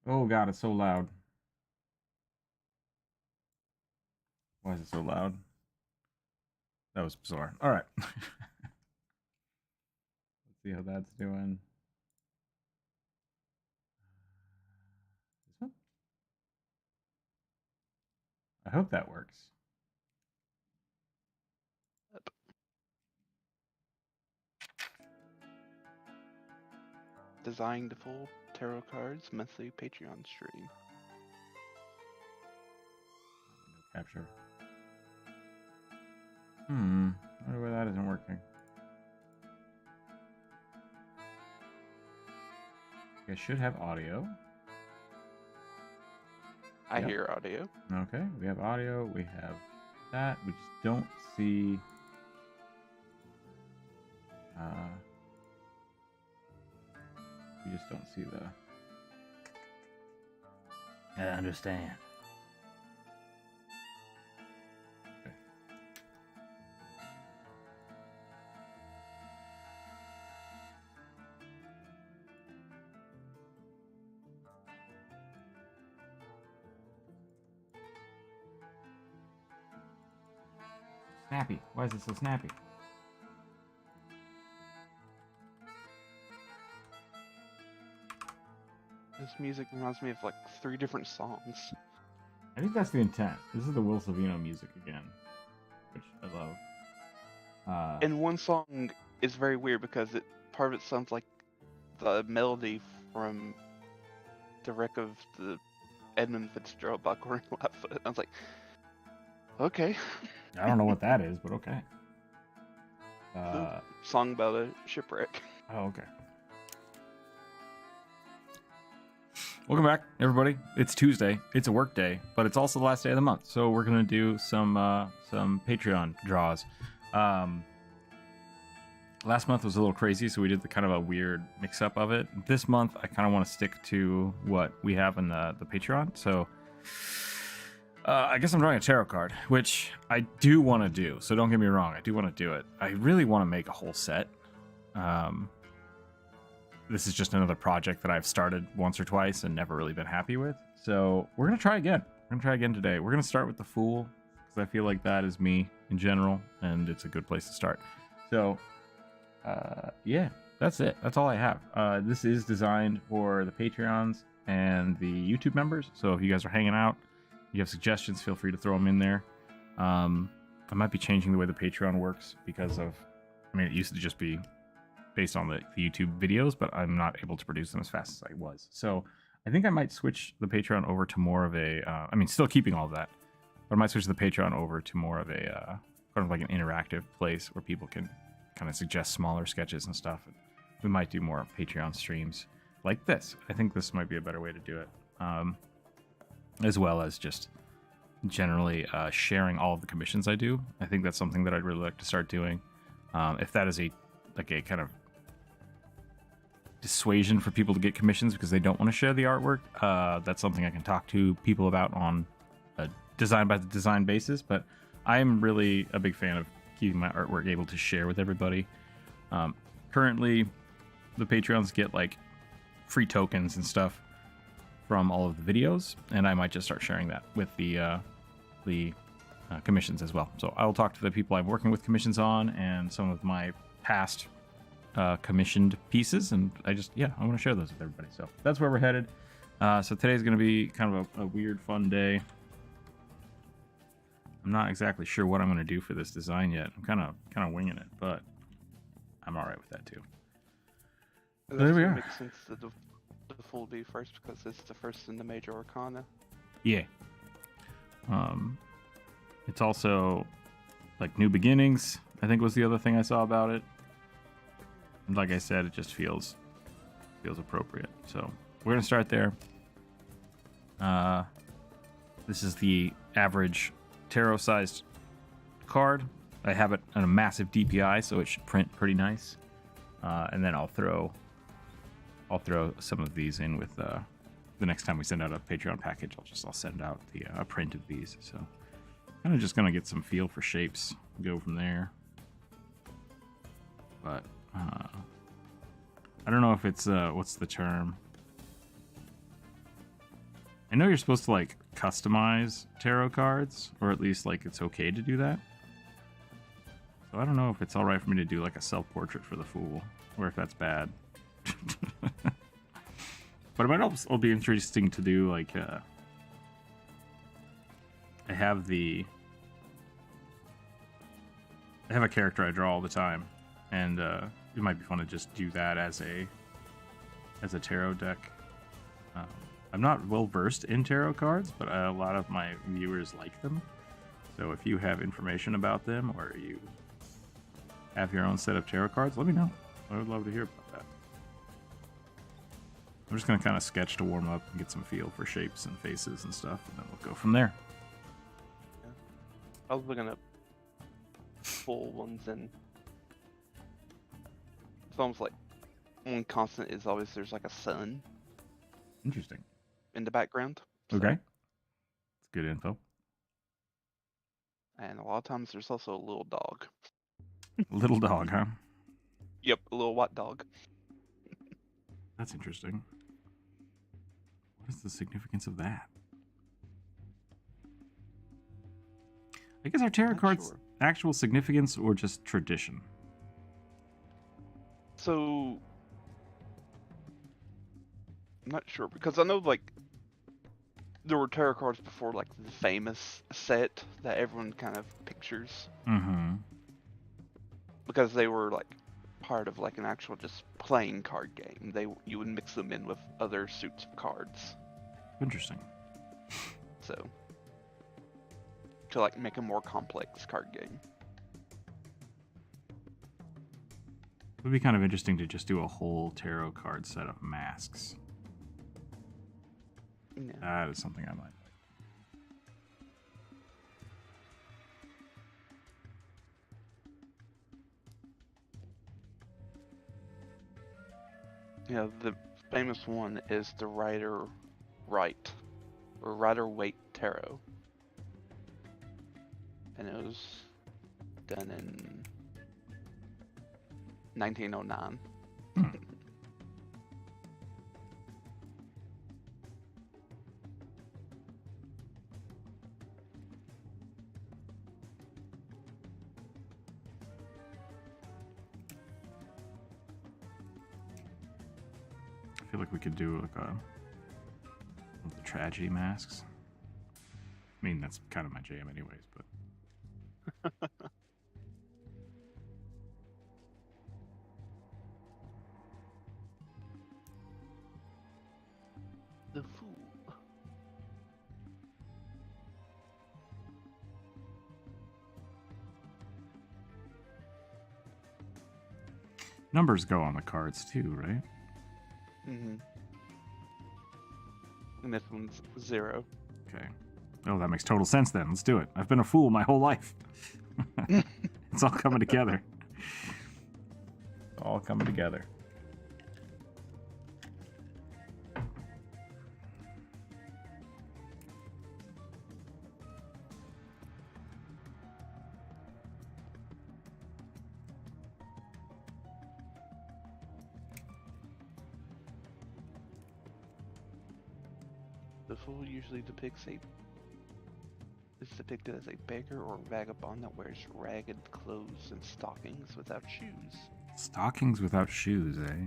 Oh god, it's so loud. Why is it so loud? That was bizarre. All right. Let's see how that's doing. This one? I hope that works. Design the full tarot cards monthly Patreon stream. Capture. I wonder why that isn't working. I should have audio. I hear audio. Okay, we have audio. We have that. We just don't see. We just don't see the. I understand. Okay. Snappy. Why is it so snappy? This music reminds me of like 3 different songs. I think that's the intent. This is the Will Savino music again, which I love. And one song is very weird because part of it sounds like the melody from the wreck of the Edmund Fitzgerald Buckhorn Lightfoot. I was like, okay. I don't know what that is, but okay. Song about a shipwreck. Oh, okay. Welcome back, everybody. It's Tuesday. It's a work day, but it's also the last day of the month, so we're gonna do some Patreon draws. Last month was a little crazy, so we did the kind of a weird mix-up of it. This month, I kind of want to stick to what we have in the Patreon. So I guess I'm drawing a tarot card, which I do want to do. So don't get me wrong, I do want to do it. I really want to make a whole set. This is just another project that I've started once or twice and never really been happy with. So we're going to try again. We're going to try again today. We're going to start with the Fool, because I feel like that is me in general, and it's a good place to start. So, yeah, that's it. That's all I have. This is designed for the Patreons and the YouTube members. So if you guys are hanging out, you have suggestions, feel free to throw them in there. I might be changing the way the Patreon works because of, I mean, it used to just be based on the YouTube videos, but I'm not able to produce them as fast as I was. So I think I might switch the Patreon over to more of a, I mean, still keeping all of that, but I might switch the Patreon over to more of a, kind of like an interactive place where people can kind of suggest smaller sketches and stuff. We might do more Patreon streams like this. I think this might be a better way to do it. As well as just generally sharing all of the commissions I do. I think that's something that I'd really like to start doing. If that is a kind of dissuasion for people to get commissions because they don't want to share the artwork, that's something I can talk to people about on a design by design basis. But I'm really a big fan of keeping my artwork able to share with everybody. Currently, the Patreons get like free tokens and stuff from all of the videos, and I might just start sharing that with the commissions as well. So I will talk to the people I'm working with commissions on and some of my past commissioned pieces, and I want to share those with everybody. So that's where we're headed. So today's going to be kind of a weird, fun day. I'm not exactly sure what I'm going to do for this design yet. I'm kind of winging it, but I'm all right with that too. So there we are. Makes sense that the Fool be first because it's the first in the major arcana. Yeah. It's also like new beginnings, I think was the other thing I saw about it. And like I said, it just feels appropriate. So we're gonna start there. This is the average tarot-sized card. I have it on a massive DPI, so it should print pretty nice. And then I'll throw some of these in with the next time we send out a Patreon package. I'll send out a print of these. So kind of just gonna get some feel for shapes, go from there. But I don't know if it's what's the term? I know you're supposed to like customize tarot cards, or at least like it's okay to do that. So I don't know if it's all right for me to do like a self-portrait for the Fool, or if that's bad. But it might also be interesting to do like I have a character I draw all the time, and it might be fun to just do that as a tarot deck. I'm not well versed in tarot cards, but a lot of my viewers like them. So if you have information about them, or you have your own set of tarot cards, let me know. I would love to hear about that. I'm just going to kind of sketch to warm up and get some feel for shapes and faces and stuff, and then we'll go from there. Yeah. I was looking at full ones, and it's almost like one constant is always there's like a sun Interesting. in the background. So, Okay. It's good info. and a lot of times there's also a little dog. Little dog, huh? Yep, a little white dog. That's interesting. What is the significance of that? I guess our tarot Not cards sure. actual significance or just tradition? So I'm not sure, because I know like there were tarot cards before, like the famous set that everyone kind of pictures, Mm-hmm. because they were like part of like an actual just playing card game. You would mix them in with other suits of cards, Interesting. so to like make a more complex card game. It would be kind of interesting to just do a whole tarot card set of masks. Yeah. That is something I might like. Yeah, the famous one is the Rider-Waite Tarot, and it was done in 1909. I feel like we could do like the tragedy masks. I mean, that's kind of my jam anyways, but The Fool. numbers go on the cards too, right? Mm-hmm. And this one's 0. Okay. Oh, that makes total sense then. Let's do it. I've been a fool my whole life. It's all coming together. All coming together. The Fool usually is depicted as a beggar or vagabond that wears ragged clothes and stockings without shoes. Stockings without shoes, eh?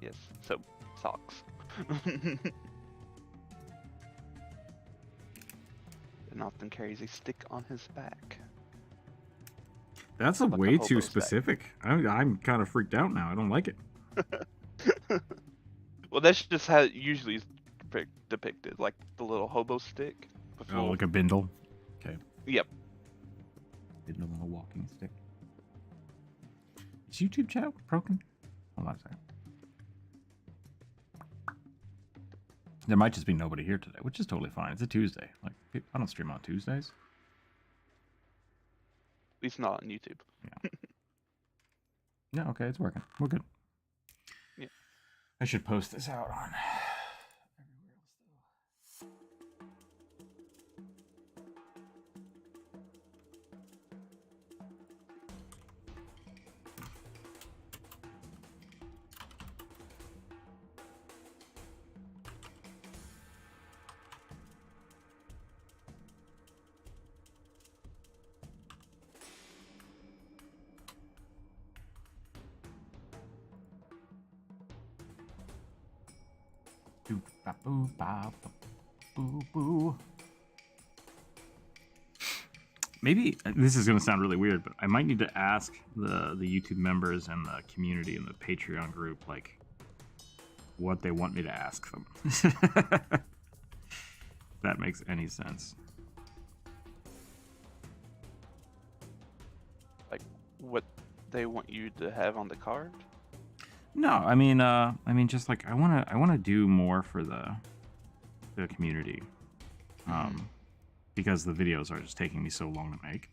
Yes, so socks. And often carries a stick on his back. That's Like a way too hobo's back. specific. I'm kind of freaked out now. I don't like it. Well, that's just how it usually is depicted, like the little hobo stick. Oh, like a bindle. Okay. Yep. Bindle on a walking stick. Is YouTube chat broken? Hold on a second. There might just be nobody here today, which is totally fine. It's a Tuesday. Like, I don't stream on Tuesdays. At least not on YouTube. Yeah, okay, it's working. We're good. Yeah. I should post this out on everywhere else, though. Ba-boo, ba-boo. Maybe this is going to sound really weird, but I might need to ask the YouTube members and the community and the Patreon group, like, what they want me to ask them. If that makes any sense. Like what they want you to have on the card? No, I mean, just like I want to do more for the community, because the videos are just taking me so long to make.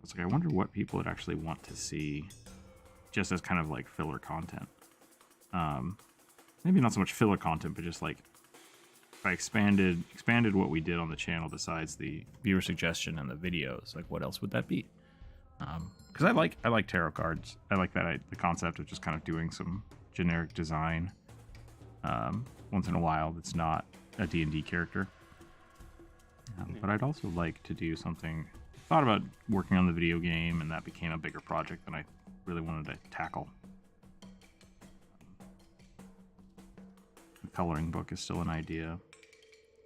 It's like I wonder what people would actually want to see, just as kind of like filler content. Maybe not so much filler content, but just like if I expanded what we did on the channel besides the viewer suggestion and the videos. Like, what else would that be? Because I like tarot cards. I like that the concept of just kind of doing some generic design once in a while that's not a D&D character. But I'd also like to do something. Thought about working on the video game, and that became a bigger project than I really wanted to tackle. The coloring book is still an idea.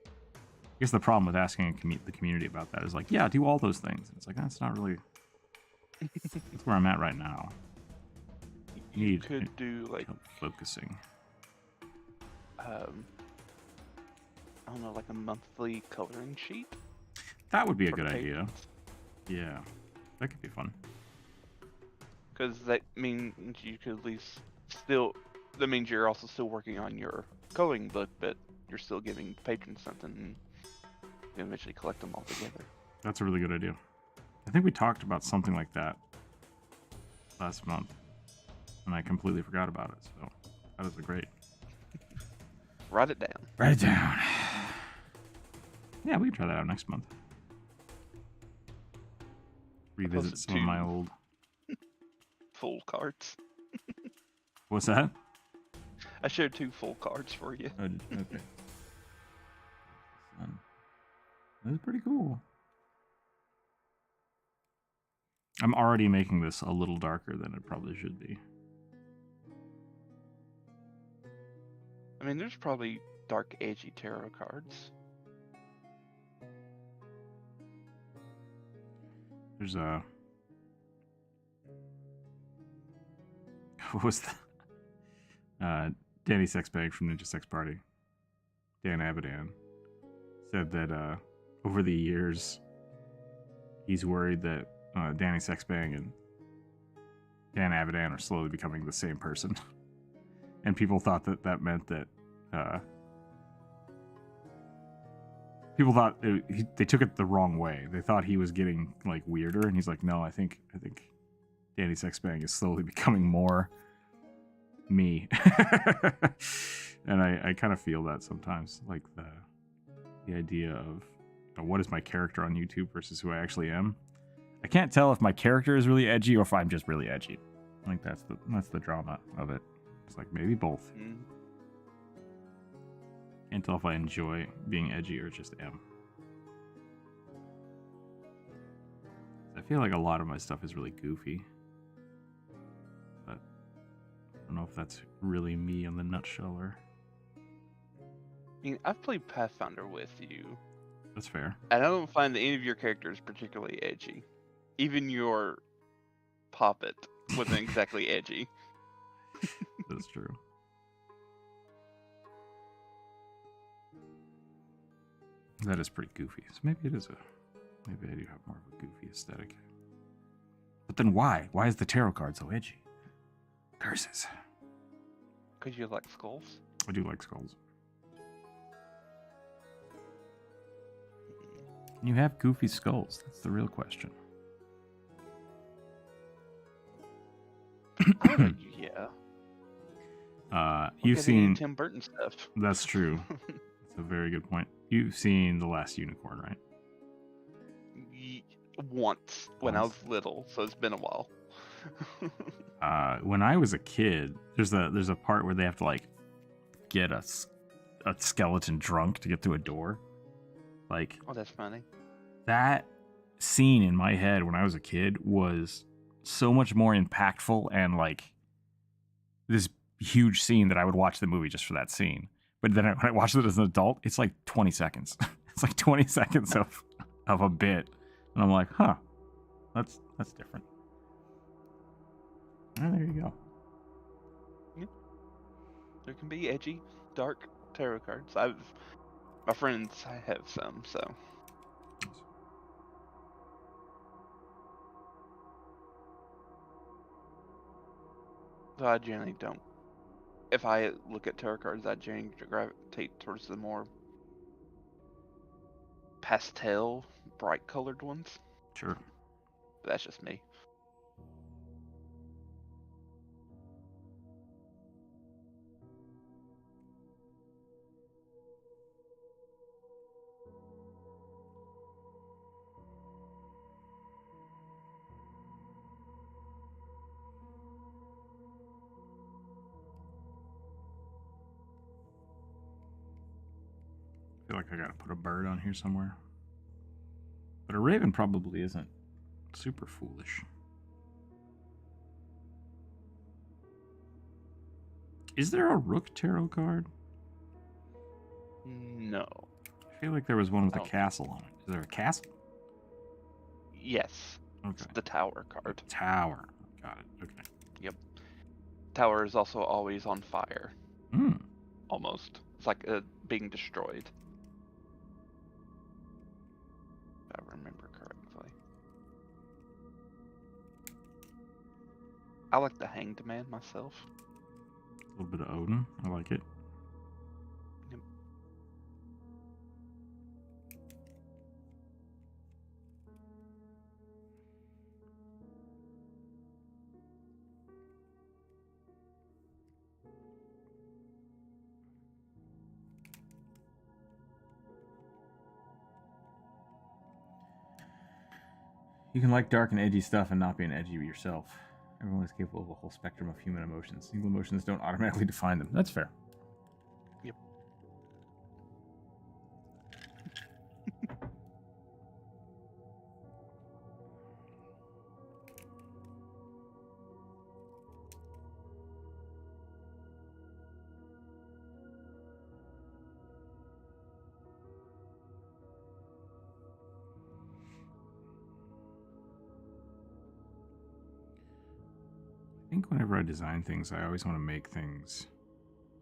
I guess the problem with asking the community about that is like, yeah, do all those things. And it's like, that's not really. That's where I'm at right now. You could do like focusing. I don't know, like a monthly coloring sheet. That would be a good idea. Yeah, that could be fun. Because that means you could at least still. That means you're also still working on your coloring book, but you're still giving patrons something. And you can eventually collect them all together. That's a really good idea. I think we talked about something like that last month, and I completely forgot about it. So that was great. Write it down. Write it down. Yeah, we can try that out next month. Revisit some of my old full cards. What's that? I shared 2 full cards for you. Oh, okay. That's pretty cool. I'm already making this a little darker than it probably should be. I mean, there's probably dark, edgy tarot cards. There's what was that? Danny Sexbag from Ninja Sex Party, Dan Abadan, said that over the years, he's worried that Danny Sexbang and Dan Abadan are slowly becoming the same person. And people thought that meant that people thought they took it the wrong way. They thought he was getting like weirder, and he's like, no, I think Danny Sexbang is slowly becoming more me. And I kind of feel that sometimes, like the idea of what is my character on YouTube versus who I actually am. I can't tell if my character is really edgy or if I'm just really edgy. I think that's the drama of it. It's like maybe both. Can't tell if I enjoy being edgy or just am. I feel like a lot of my stuff is really goofy. But I don't know if that's really me in the nutshell or... I mean, I've played Pathfinder with you. That's fair. And I don't find that any of your characters particularly edgy. Even your puppet wasn't exactly edgy. That's true. That is pretty goofy. So maybe it is maybe I do have more of a goofy aesthetic. But then why? Why is the tarot card so edgy? Curses. Because you like skulls? I do like skulls. You have goofy skulls. That's the real question. Yeah. You've seen Tim Burton stuff. That's true. That's a very good point. You've seen The Last Unicorn, right? Once when I was little, so it's been a while. When I was a kid, there's a part where they have to like get a skeleton drunk to get through a door. Like, oh, that's funny. That scene in my head when I was a kid was so much more impactful and like this huge scene that I would watch the movie just for that scene. But then when I watched it as an adult, it's like 20 seconds. It's like 20 seconds of a bit. And I'm like, huh, that's different. Oh, there you go. Yeah. There can be edgy, dark tarot cards. My friends have some, so. So I generally don't. If I look at tarot cards, I generally gravitate towards the more pastel, bright colored ones. Sure. But that's just me. I feel like I gotta put a bird on here somewhere. But a raven probably isn't super foolish. Is there a Rook tarot card? No. I feel like there was one with a castle on it. Is there a castle? Yes. Okay. It's the tower card. Tower. Got it. Okay. Yep. Tower is also always on fire. Hmm. Almost. It's like being destroyed. If I remember correctly. I like the Hanged Man myself. A little bit of Odin. I like it. Yep. You can like dark and edgy stuff and not be an edgy yourself. Everyone is capable of a whole spectrum of human emotions. Single emotions don't automatically define them. That's fair. Yep. I think whenever I design things, I always want to make things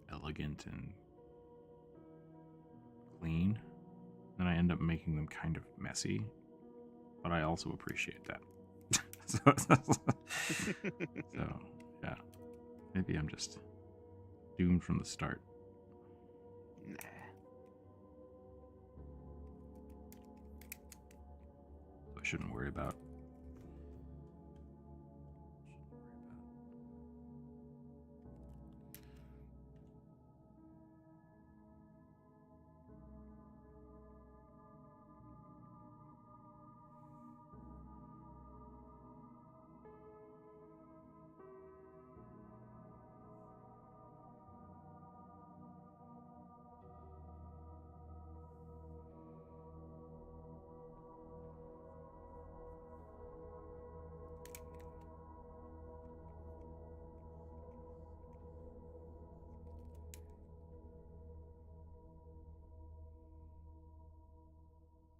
elegant and clean. Then I end up making them kind of messy. But I also appreciate that. So, yeah. Maybe I'm just doomed from the start. Nah. So I shouldn't worry about.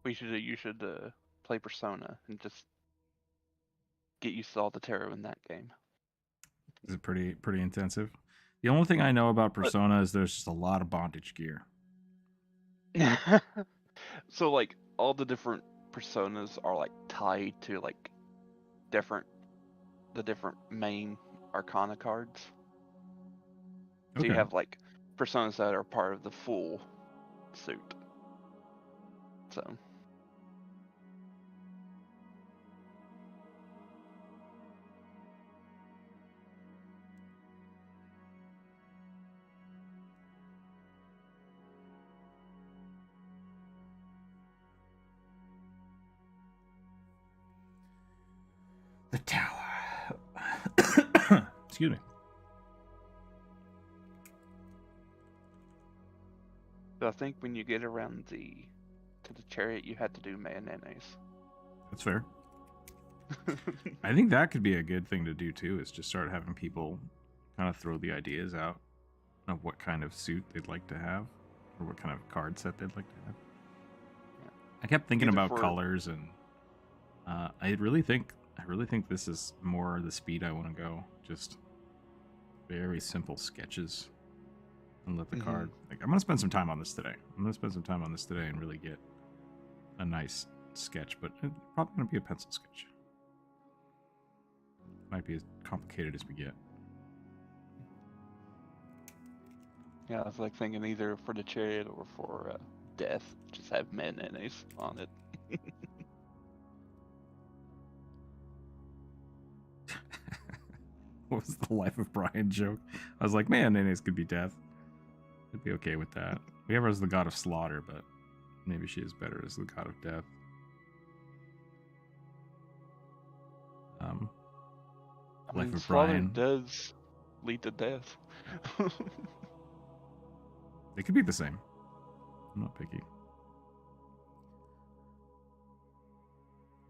You should play Persona and just get used to all the tarot in that game. Is it pretty intensive? The only thing I know about But- Persona is there's just a lot of bondage gear. So like all the different personas are like tied to like the different main arcana cards. So you Okay. have like personas that are part of the full suit. So The tower. Excuse me. I think when you get around to the chariot, you had to do mayonnaise. That's fair. I think that could be a good thing to do too, is just start having people kind of throw the ideas out. of what kind of suit they'd like to have, or what kind of card set they'd like to have. I kept thinking Either about for- colors, and I really think this is more the speed I want to go. Just very simple sketches, and let the card. Like, I'm gonna spend some time on this today. And really get a nice sketch, but it's probably gonna be a pencil sketch. Might be as complicated as we get. Yeah, I was like thinking either for the chariot or for death, just have mayonnaise on it. What was the Life of Brian joke? I was like, man, mayonnaise could be death. I'd be okay with that. We have her as the god of slaughter, but maybe she is better as the god of death. Life of slaughter Brian does lead to death. They could be the same. I'm not picky.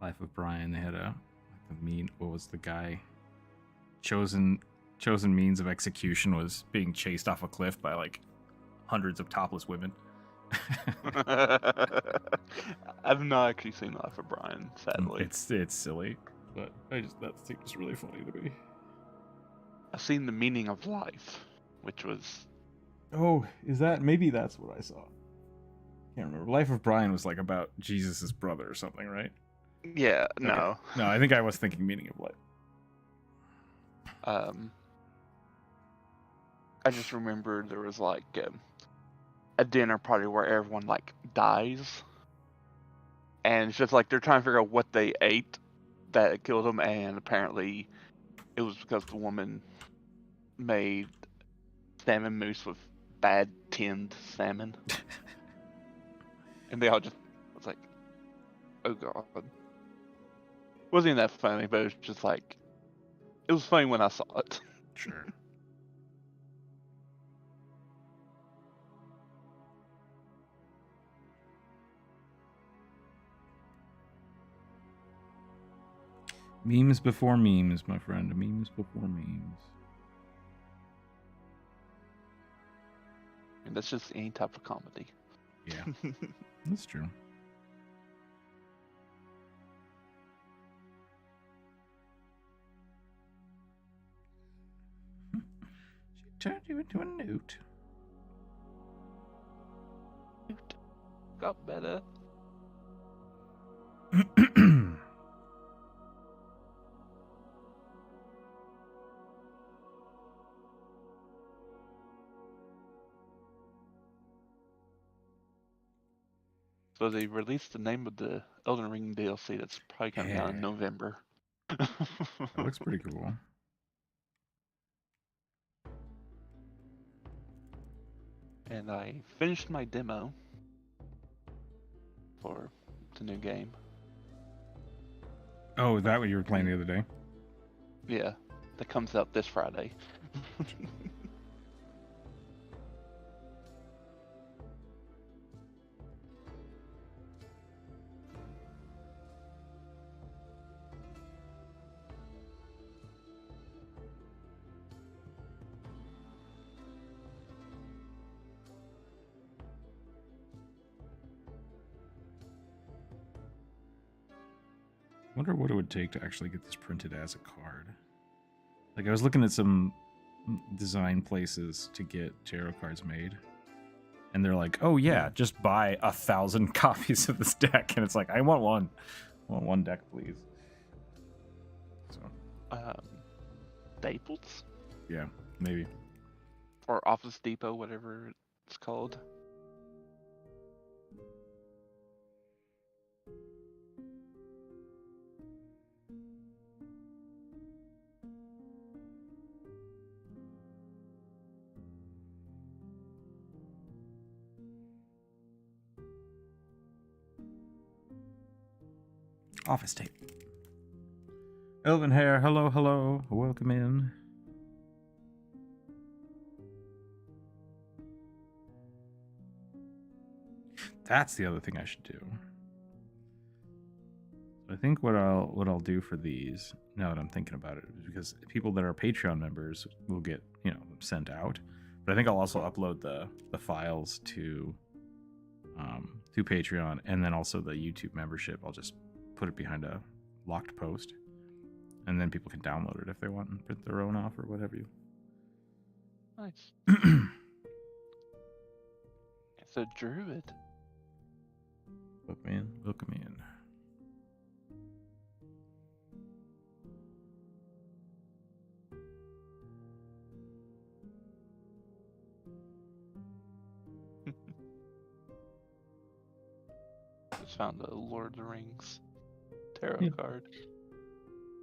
Life of Brian, they had what was the guy? Chosen means of execution was being chased off a cliff by like hundreds of topless women. I've not actually seen Life of Brian, sadly. It's silly, but that seems really funny to me. I've seen The Meaning of Life, which was... Oh, maybe that's what I saw. Can't remember. Life of Brian was like about Jesus's brother or something, right? Yeah, no. Okay. No, I think I was thinking Meaning of Life. I just remember there was like a dinner party where everyone like dies, and it's just like they're trying to figure out what they ate that killed them, and apparently it was because the woman made salmon mousse with bad tinned salmon. And they all just was like, oh god. Wasn't even that funny, but it was just like, it was funny when I saw it. Sure. Memes before memes, my friend. Memes before memes. And that's just any type of comedy. Yeah, that's true. She turned you into a newt. Got better. So they released the name of the Elden Ring DLC that's probably coming out in Yeah. November. That looks pretty cool. And I finished my demo for the new game. Oh, is that what you were playing the other day? Yeah, that comes out this Friday. Wonder what it would take to actually get this printed as a card. Like, I was looking at some design places to get tarot cards made, and they're like, "Oh yeah, just buy 1,000 copies of this deck," and it's like, I want one. I want one deck, please. So, Staples? yeah, maybe. Or Office Depot, whatever it's called. Office tape. Elven hair, hello, hello, welcome in. That's the other thing I should do. I think what I'll do for these, now that I'm thinking about it, is because people that are Patreon members will get, sent out. But I think I'll also upload the files to Patreon, and then also the YouTube membership. I'll just put it behind a locked post, and then people can download it if they want and print their own off or whatever you. Nice. It's a druid. Look, man, look me in. Just found a Lord of the Rings tarot card.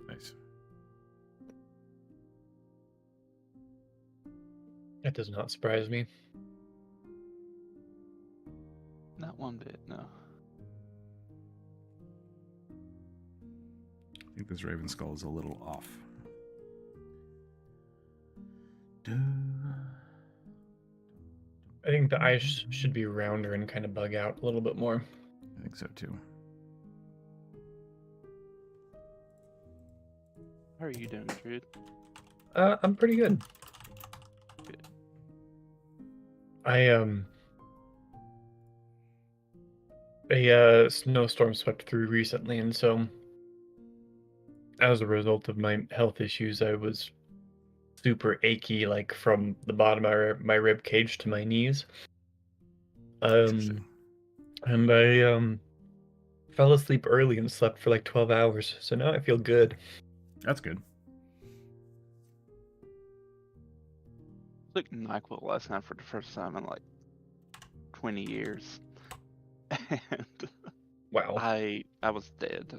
Nice. That does not surprise me. Not one bit, no. I think this Raven Skull is a little off. I think the eyes should be rounder and kind of bug out a little bit more. I think so too. How are you doing, Druid? I'm pretty good. Good. A snowstorm swept through recently, and so as a result of my health issues, I was super achy, like from the bottom of my rib cage to my knees. Interesting. And I fell asleep early and slept for like 12 hours, so now I feel good. That's good. I took NyQuil last night for the first time in like 20 years. And Wow. I was dead.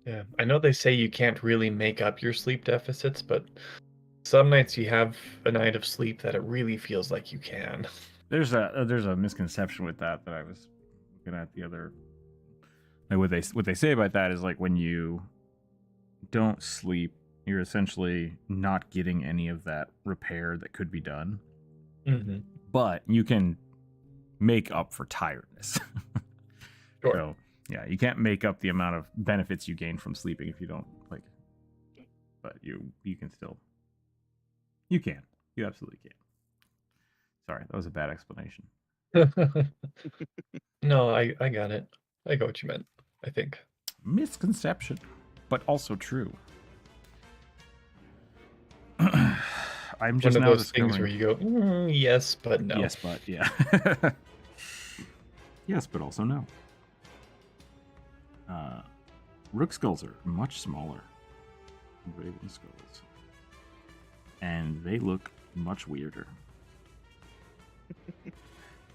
Yeah, I know they say you can't really make up your sleep deficits, but some nights you have a night of sleep that it really feels like you can. There's a misconception with that I was looking at the other. Like what they say about that is like when you don't sleep, you're essentially not getting any of that repair that could be done. Mm-hmm. But you can make up for tiredness. Sure. So yeah, you can't make up the amount of benefits you gain from sleeping if you don't like. But you can still. You can. You absolutely can. Sorry, that was a bad explanation. No, I got it. I got what you meant, I think. Misconception, but also true. I'm just One of now those things where discovering. you go, yes, but no. Yes, but yeah. Yes, but also no. Rook skulls are much smaller than Raven skulls, and they look much weirder.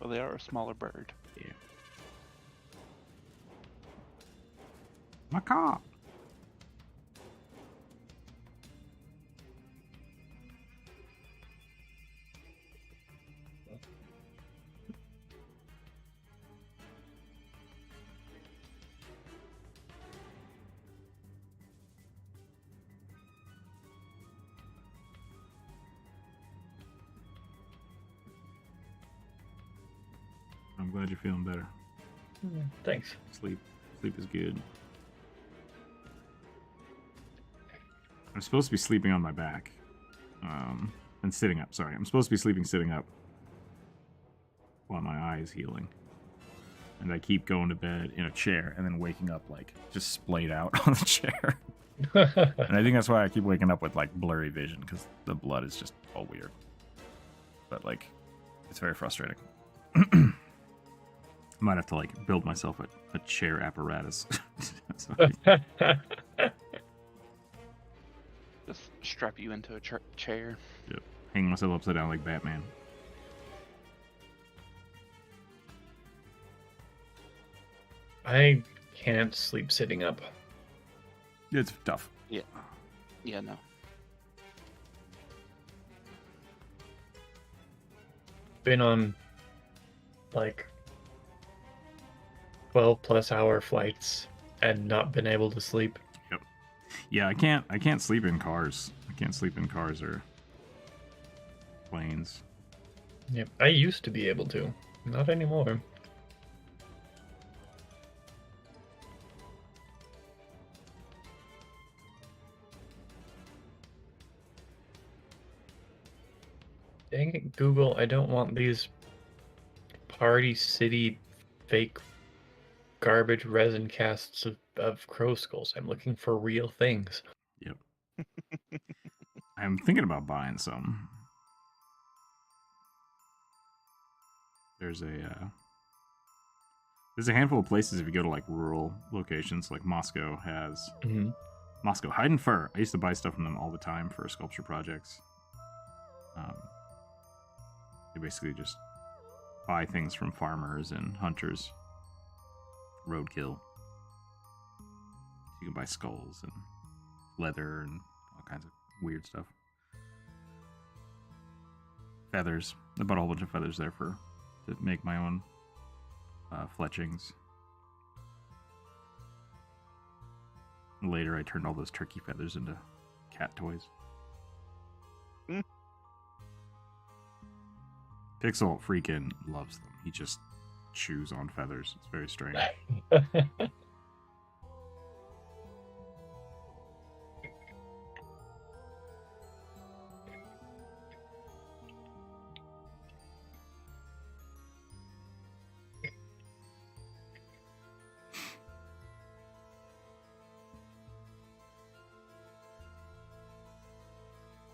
Well, they are a smaller bird. Yeah. Macaw. I'm glad you're feeling better. Thanks. Sleep is good. I'm supposed to be sleeping on my back, and sitting up. Sorry, I'm supposed to be sleeping sitting up while my eye is healing, and I keep going to bed in a chair and then waking up like just splayed out on the chair. And I think that's why I keep waking up with like blurry vision, because the blood is just all weird. But like, it's very frustrating. I might have to like build myself a chair apparatus. Just strap you into a chair. Yep. Hang myself upside down like Batman. I can't sleep sitting up. It's tough. Yeah, no. Been on like 12+ hour flights and not been able to sleep. Yep. Yeah, I can't sleep in cars. I can't sleep in cars or planes. Yep, I used to be able to, not anymore. Dang it, Google! I don't want these Party City fake garbage resin casts of crow skulls. I'm looking for real things. Yep. I'm thinking about buying some. There's a handful of places if you go to like rural locations, like Moscow has Moscow Hide and Fur. I used to buy stuff from them all the time for sculpture projects. They basically just buy things from farmers and hunters. Roadkill. You can buy skulls and leather and all kinds of weird stuff. Feathers. I bought a whole bunch of feathers there to make my own fletchings. Later, I turned all those turkey feathers into cat toys. Pixel freaking loves them. He just chews on feathers. It's very strange.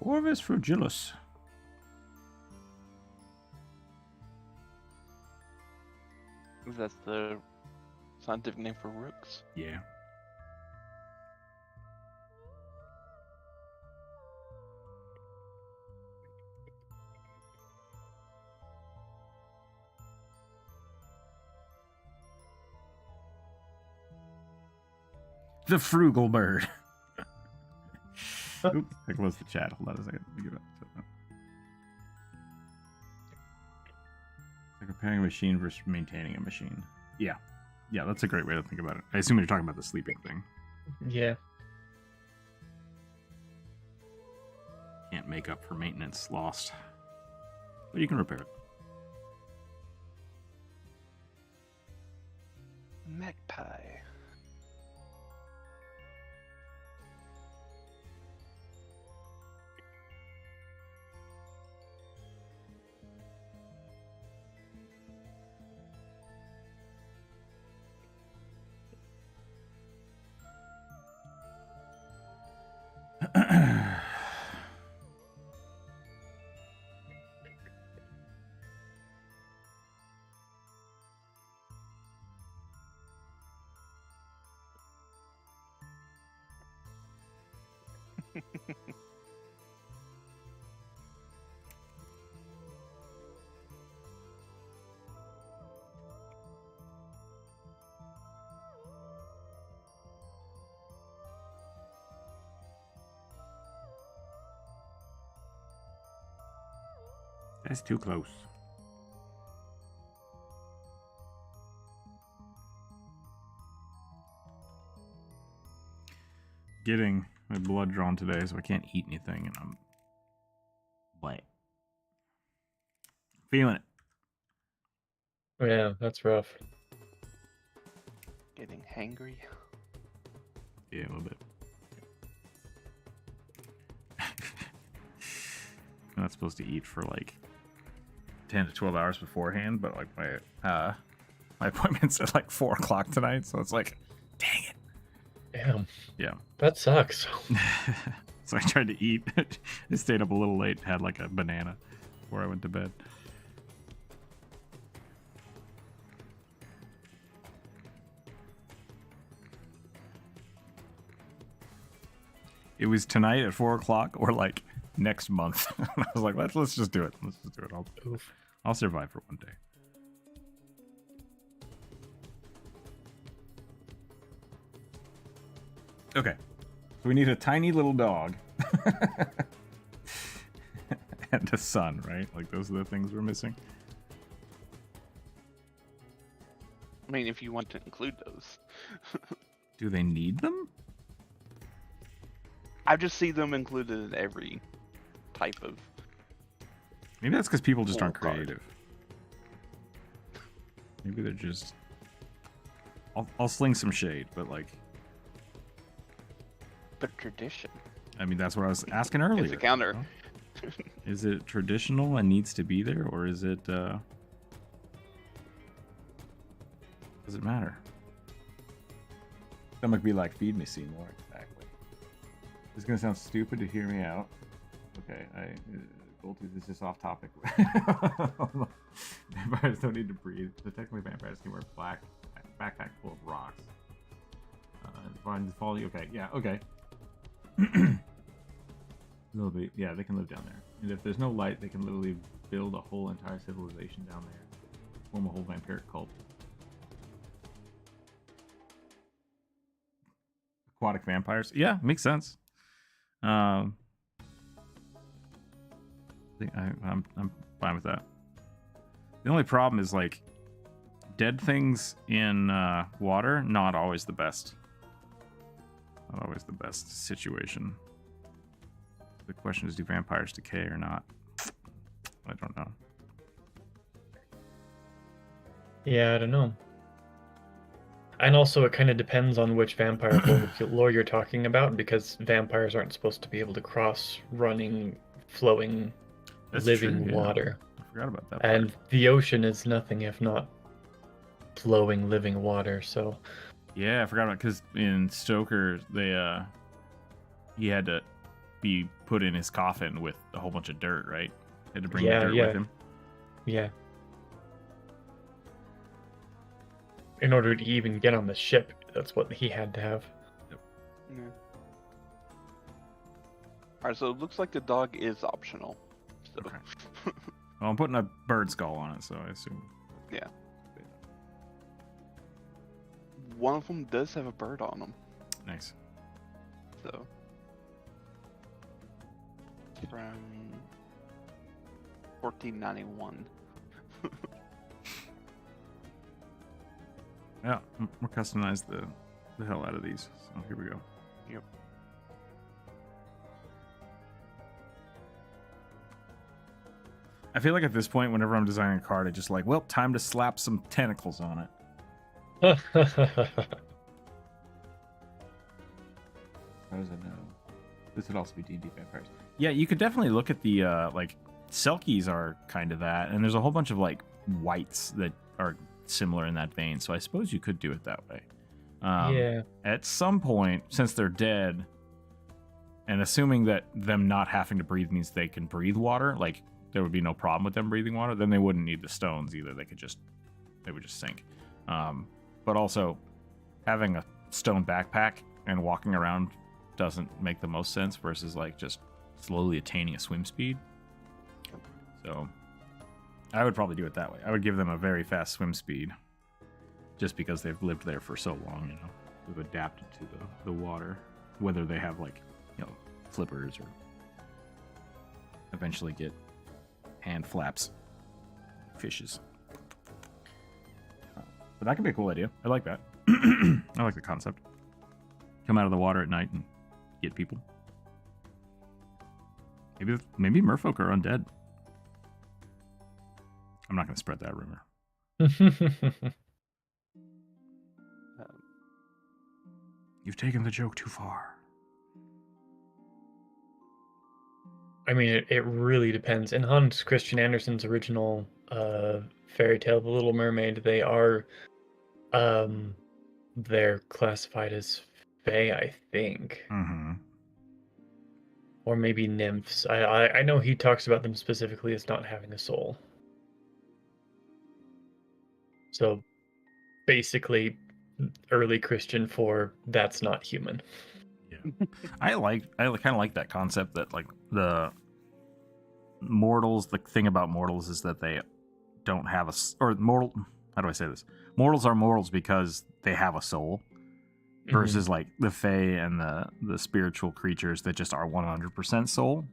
Orvis fragilis. That's the scientific name for rooks. Yeah. The frugal bird. Oops, I closed the chat. Hold on a second. Let me get up. Like repairing a machine versus maintaining a machine. Yeah. Yeah, that's a great way to think about it. I assume you're talking about the sleeping thing. Yeah. Can't make up for maintenance lost. But you can repair it. Magpie. That's too close. Getting my blood drawn today, so I can't eat anything, and I'm wet. Feeling it. Yeah, that's rough. Getting hangry. Yeah, a little bit. I'm not supposed to eat for like 10 to 12 hours beforehand, but like my appointment's at like 4 o'clock tonight, so it's like, dang it. Damn. Yeah. That sucks. So I tried to eat. I stayed up a little late, had like a banana before I went to bed. It was tonight at 4 o'clock or like next month. I was like, let's just do it. Let's just do it. I'll survive for one day. Okay. So we need a tiny little dog. And a son, right? Like those are the things we're missing. I mean, if you want to include those. Do they need them? I just see them included in every type of. Maybe that's because people just aren't card. creative. Maybe they're just. I'll sling some shade, but like. But tradition. I mean, that's what I was asking earlier. It's a counter. You know? Is it traditional and needs to be there, or is it, does it matter? That might be like, feed me, Seymour. Exactly. It's gonna sound stupid to hear me out. Okay, Goldtooth is just off topic. Vampires don't need to breathe. So technically vampires can wear black backpack full of rocks. Okay, yeah, okay. Yeah, they can live down there. And if there's no light, they can literally build a whole entire civilization down there. Form a whole vampiric cult. Aquatic vampires. Yeah, makes sense. I'm fine with that. The only problem is like dead things in water, not always the best. Not always the best situation. The question is, do vampires decay or not? I don't know. Yeah, I don't know. And also, it kind of depends on which vampire lore you're talking about, because vampires aren't supposed to be able to cross running, flowing, That's living true, yeah. water. I forgot about that. And the ocean is nothing if not flowing, living water. So yeah, I forgot about, because in Stoker, he had to be put in his coffin with a whole bunch of dirt, right? Had to bring the dirt with him. Yeah. In order to even get on the ship, that's what he had to have. Yeah. Alright, so it looks like the dog is optional. So. Okay. Well, I'm putting a bird skull on it, so I assume. Yeah. One of them does have a bird on them. Nice. So. From 1491. Yeah, we'll customize the hell out of these. So here we go. Yep. I feel like at this point, whenever I'm designing a card, I just like, well, time to slap some tentacles on it. How does it know? This would also be D&D vampires. Yeah, you could definitely look at the, like, Selkies are kind of that, and there's a whole bunch of, like, whites that are similar in that vein, so I suppose you could do it that way. Yeah. At some point, since they're dead, and assuming that them not having to breathe means they can breathe water, like, there would be no problem with them breathing water, then they wouldn't need the stones either. They would just sink. But also, having a stone backpack and walking around doesn't make the most sense versus like just slowly attaining a swim speed. So I would probably do it that way. I would give them a very fast swim speed just because they've lived there for so long, you know. They've adapted to the water, whether they have like, you know, flippers or eventually get hand flaps fishes. But that could be a cool idea. I like that. I like the concept. Come out of the water at night and get people. Maybe merfolk are undead. I'm not going to spread that rumor. You've taken the joke too far. I mean, it really depends. In Hans Christian Andersen's original fairy tale, The Little Mermaid, they're classified as fae, I think. Mm-hmm. Or maybe nymphs. I know he talks about them specifically as not having a soul. So basically, early Christian for that's not human. Yeah. I kind of like that concept that like the mortals, the thing about mortals is that they don't have how do I say this? Mortals are mortals because they have a soul. Versus like the fae and the spiritual creatures that just are 100% soul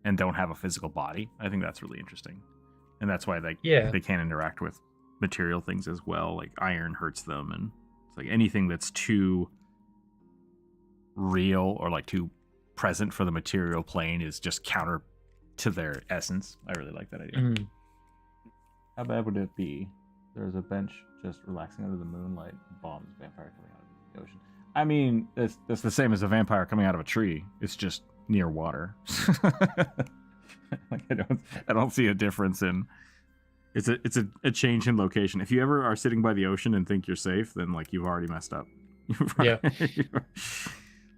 and don't have a physical body. I think that's really interesting. And that's why they can't interact with material things as well. Like iron hurts them, and it's like anything that's too real or like too present for the material plane is just counter to their essence. I really like that idea. How bad would it be? There's a bench just relaxing under the moonlight, bombs, vampire coming out of the ocean. I mean, that's the same as a vampire coming out of a tree. It's just near water. Like I don't see a difference in. It's a change in location. If you ever are sitting by the ocean and think you're safe, then like you've already messed up. Yeah.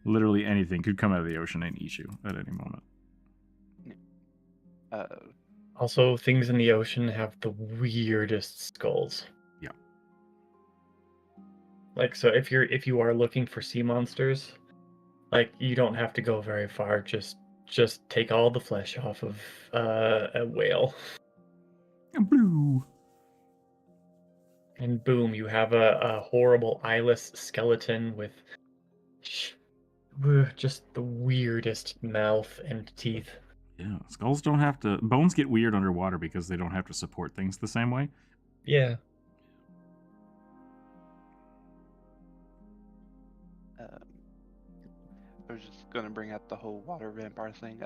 Literally anything could come out of the ocean and eat you at any moment. Also, things in the ocean have the weirdest skulls. Yeah. Like, so if you are looking for sea monsters, like you don't have to go very far. Just take all the flesh off of a whale, Blue. and boom, you have a horrible eyeless skeleton with just the weirdest mouth and teeth. Yeah, skulls don't have to. Bones get weird underwater because they don't have to support things the same way. Yeah. I was just gonna bring up the whole water vampire thing.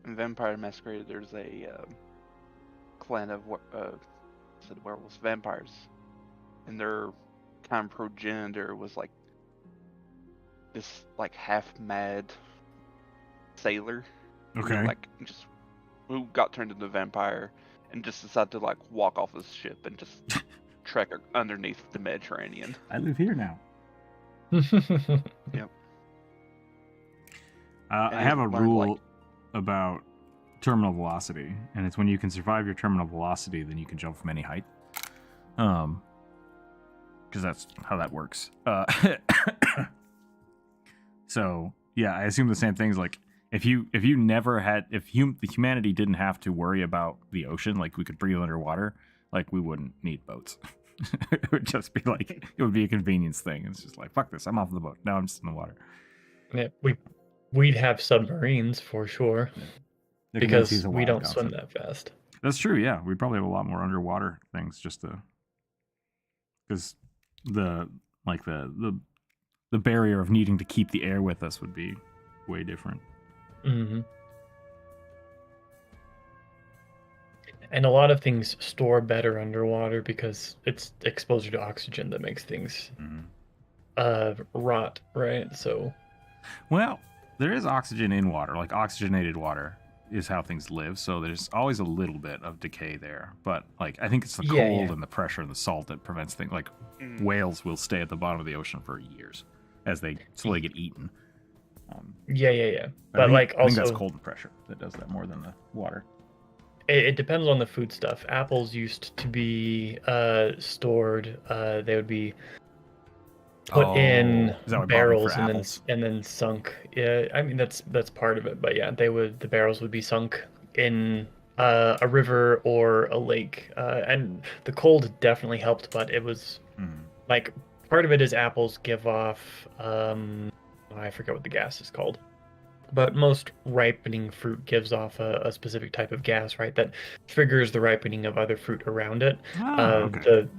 In Vampire Masquerade, there's a clan of werewolves, vampires, and their kind of progenitor was like this like half mad sailor. Okay. Like just who got turned into a vampire and just decided to like walk off his ship and just trek underneath the Mediterranean. I live here now. Yep. I have a rule about terminal velocity, and it's when you can survive your terminal velocity, then you can jump from any height. Because that's how that works. So yeah, I assume the same things. Like if humanity didn't have to worry about the ocean, like we could breathe underwater, like we wouldn't need boats. It would just be like it would be a convenience thing. It's just like fuck this, I'm off the boat. Now I'm just in the water. Yeah, we'd have submarines for sure, because we don't swim that fast. That's true. Yeah, we'd probably have a lot more underwater things just to because the barrier of needing to keep the air with us would be way different. Mm-hmm. And a lot of things store better underwater because it's exposure to oxygen that makes things rot, right? So, well, there is oxygen in water, like oxygenated water is how things live. So there's always a little bit of decay there. But like I think it's the cold and the pressure and the salt that prevents things. Like whales will stay at the bottom of the ocean for years as they slowly get eaten. Yeah. But I think that's cold and pressure that does that more than the water. It depends on the food stuff. Apples used to be stored. They would be put in barrels and then sunk. Yeah, I mean that's part of it. But yeah, the barrels would be sunk in a river or a lake. And the cold definitely helped, but it was like part of it is apples give off. I forget what the gas is called. But most ripening fruit gives off a specific type of gas, right? That triggers the ripening of other fruit around it. Okay.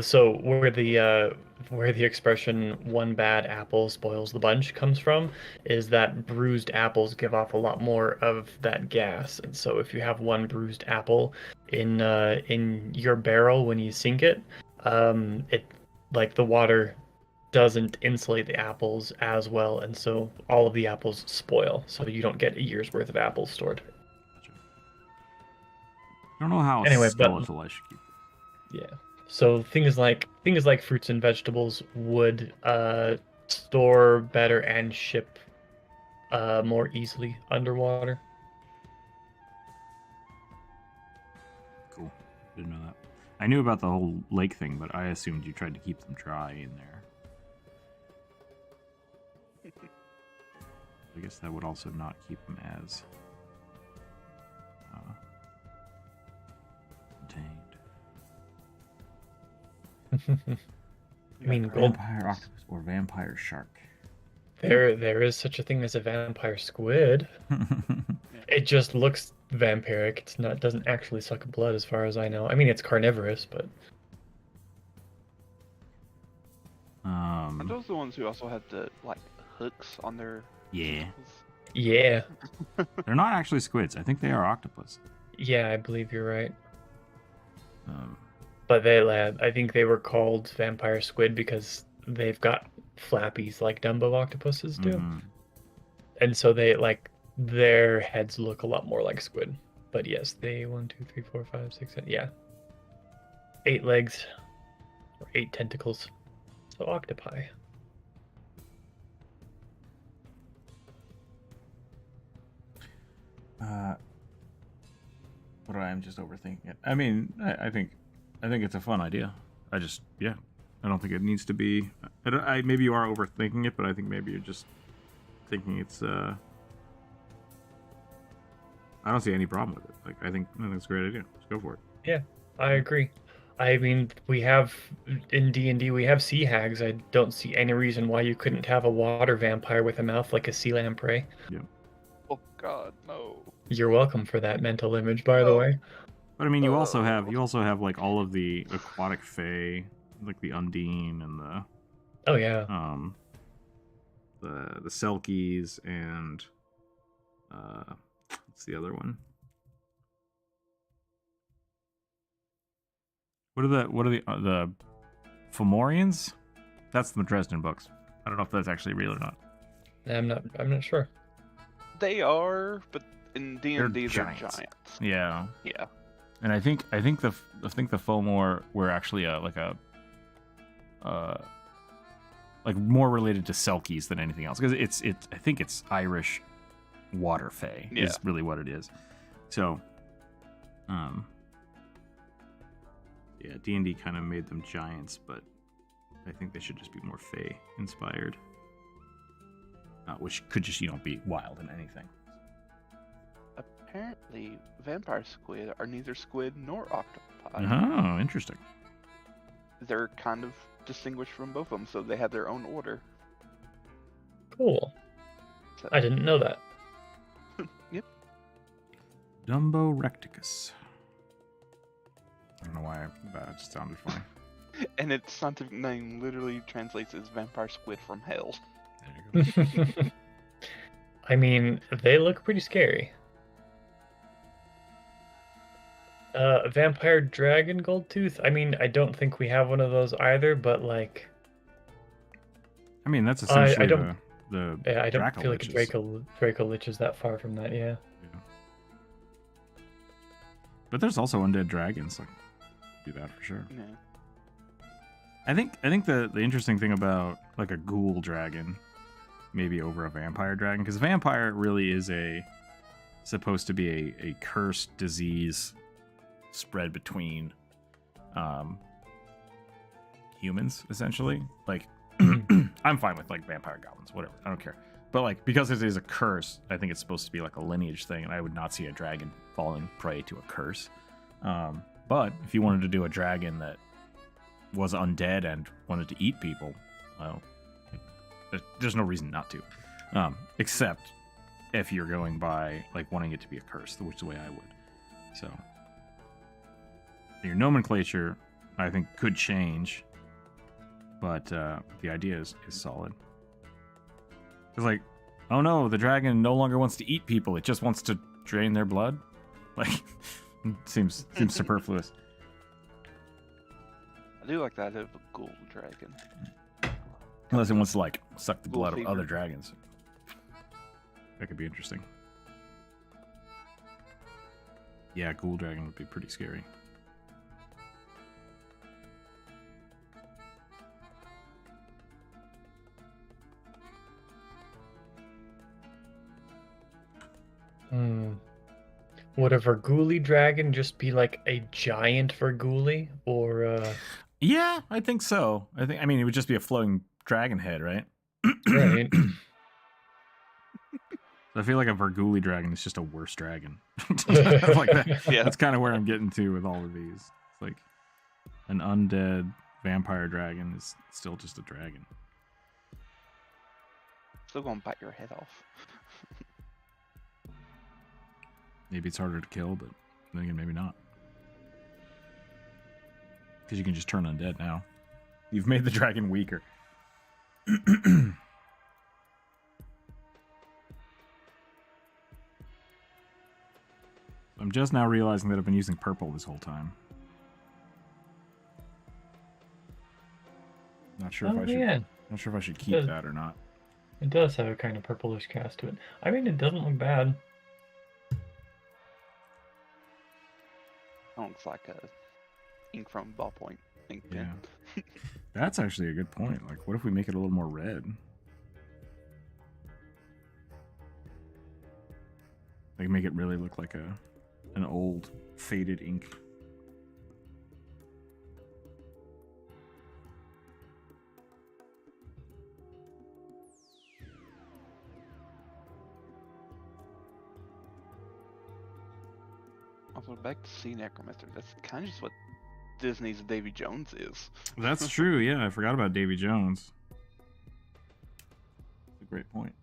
So where the expression "one bad apple spoils the bunch" comes from is that bruised apples give off a lot more of that gas, and so if you have one bruised apple in your barrel when you sink it, it like the water doesn't insulate the apples as well, and so all of the apples spoil, so you don't get a year's worth of apples stored. Gotcha. I don't know how skeletal I should keep this. Yeah. So things like fruits and vegetables would store better and ship more easily underwater. Cool. Didn't know that. I knew about the whole lake thing, but I assumed you tried to keep them dry in there. I guess that would also not keep them as contained. I mean, vampire octopus or vampire shark. There is such a thing as a vampire squid. It just looks vampiric. It doesn't actually suck blood, as far as I know. I mean, it's carnivorous, but. Are those the ones who also had the like hooks on their? Yeah. Yeah. They're not actually squids. I think they are octopus. Yeah, I believe you're right. But I think they were called vampire squid because they've got flappies like Dumbo octopuses do. and so they like their heads look a lot more like squid. But yes, they 1, 2, 3, 4, 5, 6, 7, yeah, 8 legs or 8 tentacles. So octopi. What do I'm just overthinking it. I mean, I think it's a fun idea. I just, yeah, I don't think it needs to be. Maybe you are overthinking it, but I think maybe you're just thinking it's. I don't see any problem with it. Like, I think it's a great idea. Let's go for it. Yeah, I agree. I mean, we have in D&D we have sea hags. I don't see any reason why you couldn't have a water vampire with a mouth like a sea lamprey. Yeah. Oh God, no. You're welcome for that mental image, by the Oh. way. But I mean, you also have like all of the aquatic fae, like the Undine and the Oh yeah. the Selkies and what's the other one? What are the Fomorians? That's the Dresden books. I don't know if that's actually real or not. I'm not sure. They are, but in D&D they're giants. giants. Yeah. Yeah. And I think the Fomor were actually like more related to Selkies than anything else, because I think it's Irish water fae is really what it is. So, yeah, D&D kind of made them giants, but I think they should just be more fae inspired, which could just be wild in anything. Apparently, vampire squid are neither squid nor octopi. Oh, interesting. They're kind of distinguished from both of them, so they have their own order. Cool. So, I didn't know that. Yep. Dumbo recticus. I don't know why that just sounded funny. And its scientific name literally translates as vampire squid from hell. There you go. I mean, they look pretty scary. Vampire dragon gold tooth. I mean, I don't think we have one of those either, but like, I mean, that's essentially I don't the feel like a Draco Draco Lich is that far from that. Yeah. But there's also undead dragons. Like, do that for sure. Yeah. I think the interesting thing about like a ghoul dragon, maybe over a vampire dragon, because vampire really is supposed to be a cursed disease spread between humans, essentially. Like, I'm fine with like vampire goblins, whatever, I don't care. But like, because it is a curse, I think it's supposed to be like a lineage thing, and I would not see a dragon falling prey to a curse. But if you wanted to do a dragon that was undead and wanted to eat people, well, there's no reason not to, except if you're going by like wanting it to be a curse, which is the way I would. So your nomenclature, I think, could change, but the idea is solid. It's like, oh no, the dragon no longer wants to eat people; it just wants to drain their blood. Like, seems superfluous. I do like that of a ghoul dragon. Unless it wants to like suck the Ghoul blood of fever. other dragons. That could be interesting. Yeah, ghoul dragon would be pretty scary. Would a Verguli dragon just be like a giant Verguli, or Yeah, I think so. I mean, it would just be a floating dragon head, right? right? I feel like a Verguli dragon is just a worse dragon. Like that. Yeah. That's kind of where I'm getting to with all of these. It's like an undead vampire dragon is still just a dragon. Still gonna bite your head off. Maybe it's harder to kill, but then again, maybe not. Because you can just turn undead now. You've made the dragon weaker. I'm just now realizing that I've been using purple this whole time. Not sure if I should. Yeah. Not sure if I should keep that or not. It does have a kind of purplish cast to it. I mean, it doesn't look bad. It looks like a ink from ballpoint ink Yeah. pen. That's actually a good point. Like, what if we make it a little more red? Like, make it really look like an old faded ink. Also, back to Sea Necromancer. That's kind of just what Disney's Davy Jones is. That's true. Yeah, I forgot about Davy Jones. That's a great point.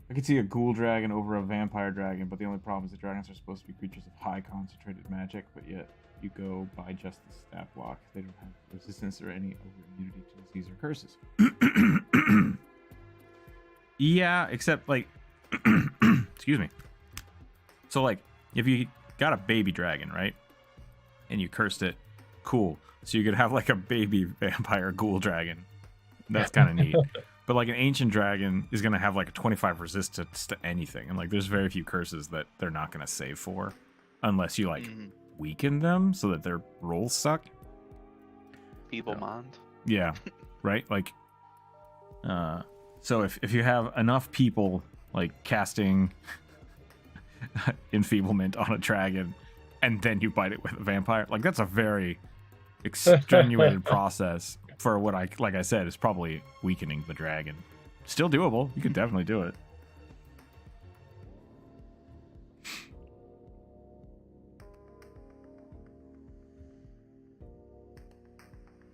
I could see a ghoul dragon over a vampire dragon, but the only problem is the dragons are supposed to be creatures of high concentrated magic, but yet you go by just the stat block. They don't have resistance or any over-immunity to disease or curses. Yeah, except, like... excuse me. So, like, if you got a baby dragon, right? And you cursed it, cool. So you could have, like, a baby vampire ghoul dragon. That's kind of neat. But, like, an ancient dragon is going to have, like, a 25 resistance to anything. And, like, there's very few curses that they're not going to save for. Unless you, like, weaken them so that their rolls suck. Feeble mind. Yeah, right? Like, so if you have enough people, like, casting enfeeblement on a dragon, and then you bite it with a vampire, like, that's a very extenuated process for what like I said, is probably weakening the dragon. Still doable. You could definitely do it.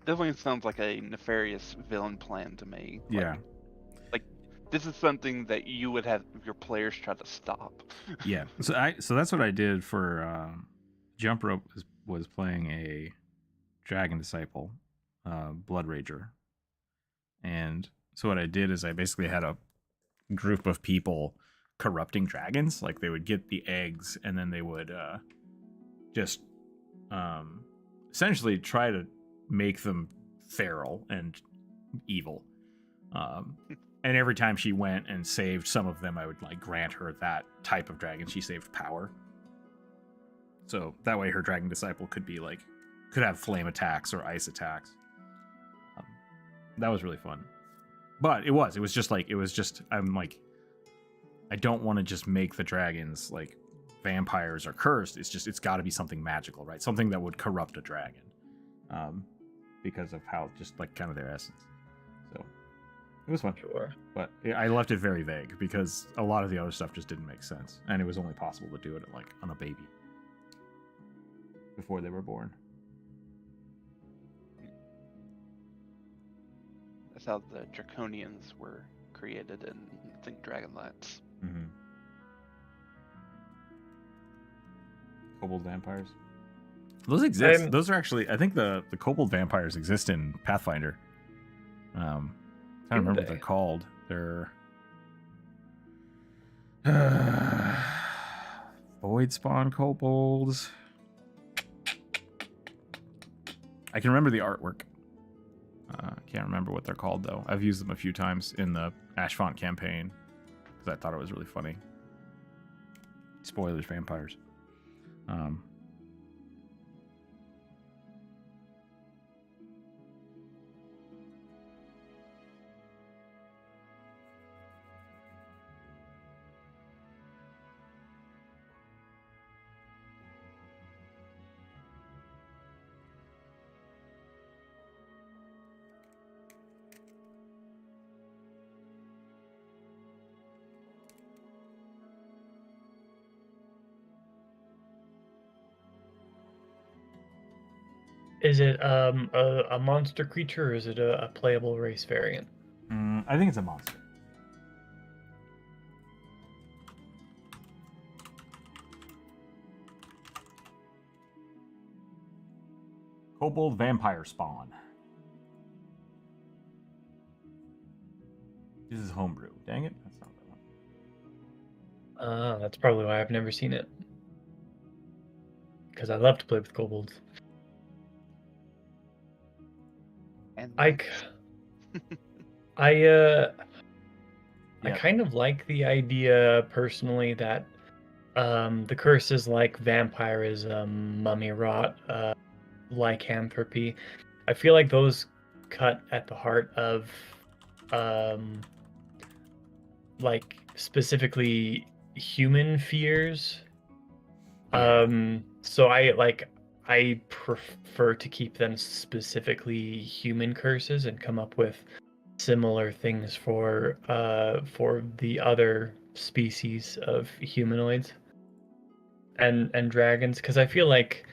Definitely sounds like a nefarious villain plan to me. Like, Yeah. Like, this is something that you would have your players try to stop. Yeah. So that's what I did for Jump Rope was playing a Dragon Disciple, Blood Rager. And so what I did is I basically had a group of people corrupting dragons. Like, they would get the eggs and then they would just essentially try to make them feral and evil. And every time she went and saved some of them, I would, like, grant her that type of dragon she saved power. So that way her Dragon Disciple could have flame attacks or ice attacks. That was really fun. But it was just I'm like, I don't want to just make the dragons like vampires or cursed. It's got to be something magical, right? Something that would corrupt a dragon. Because of how, just like, kind of their essence. So it was fun. Sure. But I left it very vague because a lot of the other stuff just didn't make sense. And it was only possible to do it, like, on a baby before they were born. That's how the Draconians were created in, I think, Dragonlance. Mm-hmm. Kobold vampires. Those exist. Those are actually, I think the kobold vampires exist in Pathfinder. I don't remember what they're called. They're void spawn kobolds. I can remember the artwork. Can't remember what they're called, though. I've used them a few times in the Ashfont campaign because I thought it was really funny. Spoilers, vampires. Is it a monster creature, or is it a playable race variant? I think it's a monster. Kobold vampire spawn. This is homebrew. Dang it. That's not that one. That's probably why I've never seen it. Because I love to play with kobolds. And I I Yeah. kind of like the idea personally that the curses like vampirism, mummy rot, lycanthropy, I feel like those cut at the heart of um, like specifically human fears. Yeah. So I prefer to keep them specifically human curses and come up with similar things for the other species of humanoids and dragons, because I feel like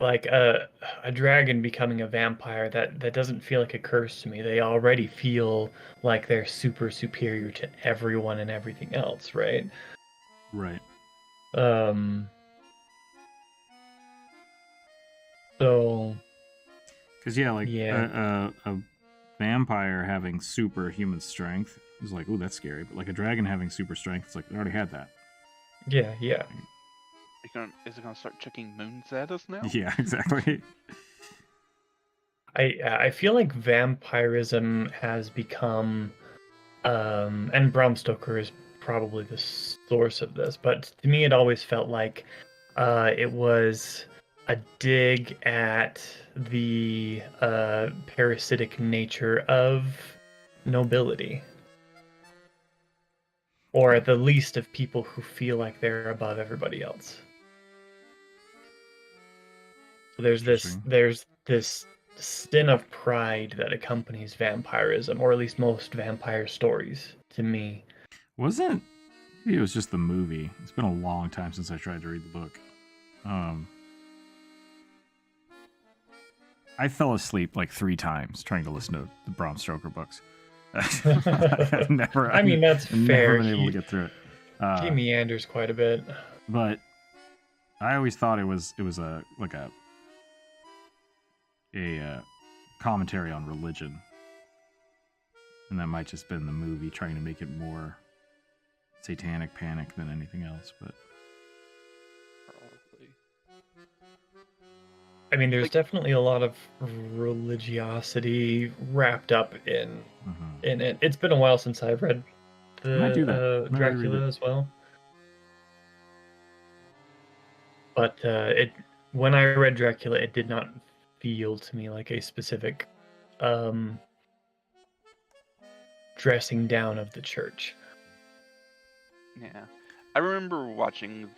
a dragon becoming a vampire, that doesn't feel like a curse to me. They already feel like they're super superior to everyone and everything else, right? Right. Um so Because yeah, like yeah. a vampire having superhuman strength is like, oh, that's scary. But like a dragon having super strength, it's like they already had that. Yeah. Is it gonna start chucking moons at us now? Yeah, exactly. I feel like vampirism has become and Bram Stoker is probably the source of this, but to me it always felt like it was a dig at the parasitic nature of nobility, or at the least of people who feel like they're above everybody else. So Interesting. there's this sin of pride that accompanies vampirism, or at least most vampire stories to me. Wasn't maybe it was just the movie. It's been a long time since I tried to read the book. I fell asleep like 3 times trying to listen to the Bram Stoker books. I've never. I mean, that's I've fair. Never been able to get through it. He meanders quite a bit. But I always thought it was a commentary on religion, and that might just been the movie trying to make it more satanic panic than anything else. But Probably. I mean, there's Like- definitely a lot of religiosity wrapped up in it. It's been a while since I've read Might do that. the Might reread Dracula it. as well. But when I read Dracula, it did not feel to me like a specific dressing down of the church. Yeah, I remember watching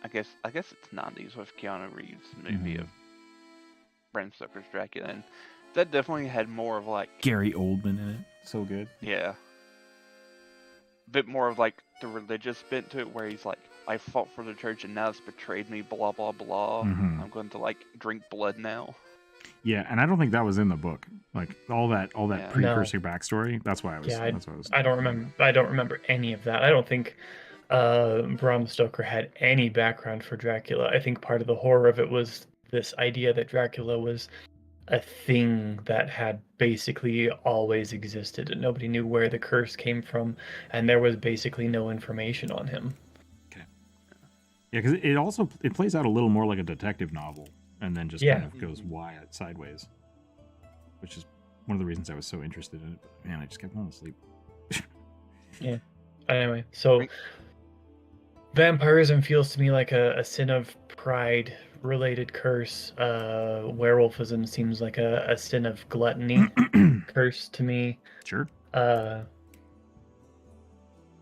I guess it's 90s with Keanu Reeves movie of Bram Stoker's Dracula, and that definitely had more of like Gary Oldman in it, so good. yeah, a bit more of like the religious bent to it, where he's like, I fought for the church and now it's betrayed me, blah blah blah. I'm going to like drink blood now. Yeah, and I don't think that was in the book. Like all that Yeah. precursor backstory. That's why I was. Yeah, that's why I was. I don't remember any of that. I don't think Bram Stoker had any background for Dracula. I think part of the horror of it was this idea that Dracula was a thing that had basically always existed, and nobody knew where the curse came from, and there was basically no information on him. Okay. Yeah, because it plays out a little more like a detective novel, and then just kind of goes sideways, which is one of the reasons I was so interested in it. But man, I just kept falling asleep. Yeah. Anyway, so vampirism feels to me like a sin of pride related curse. Werewolfism seems like a sin of gluttony curse to me. Sure.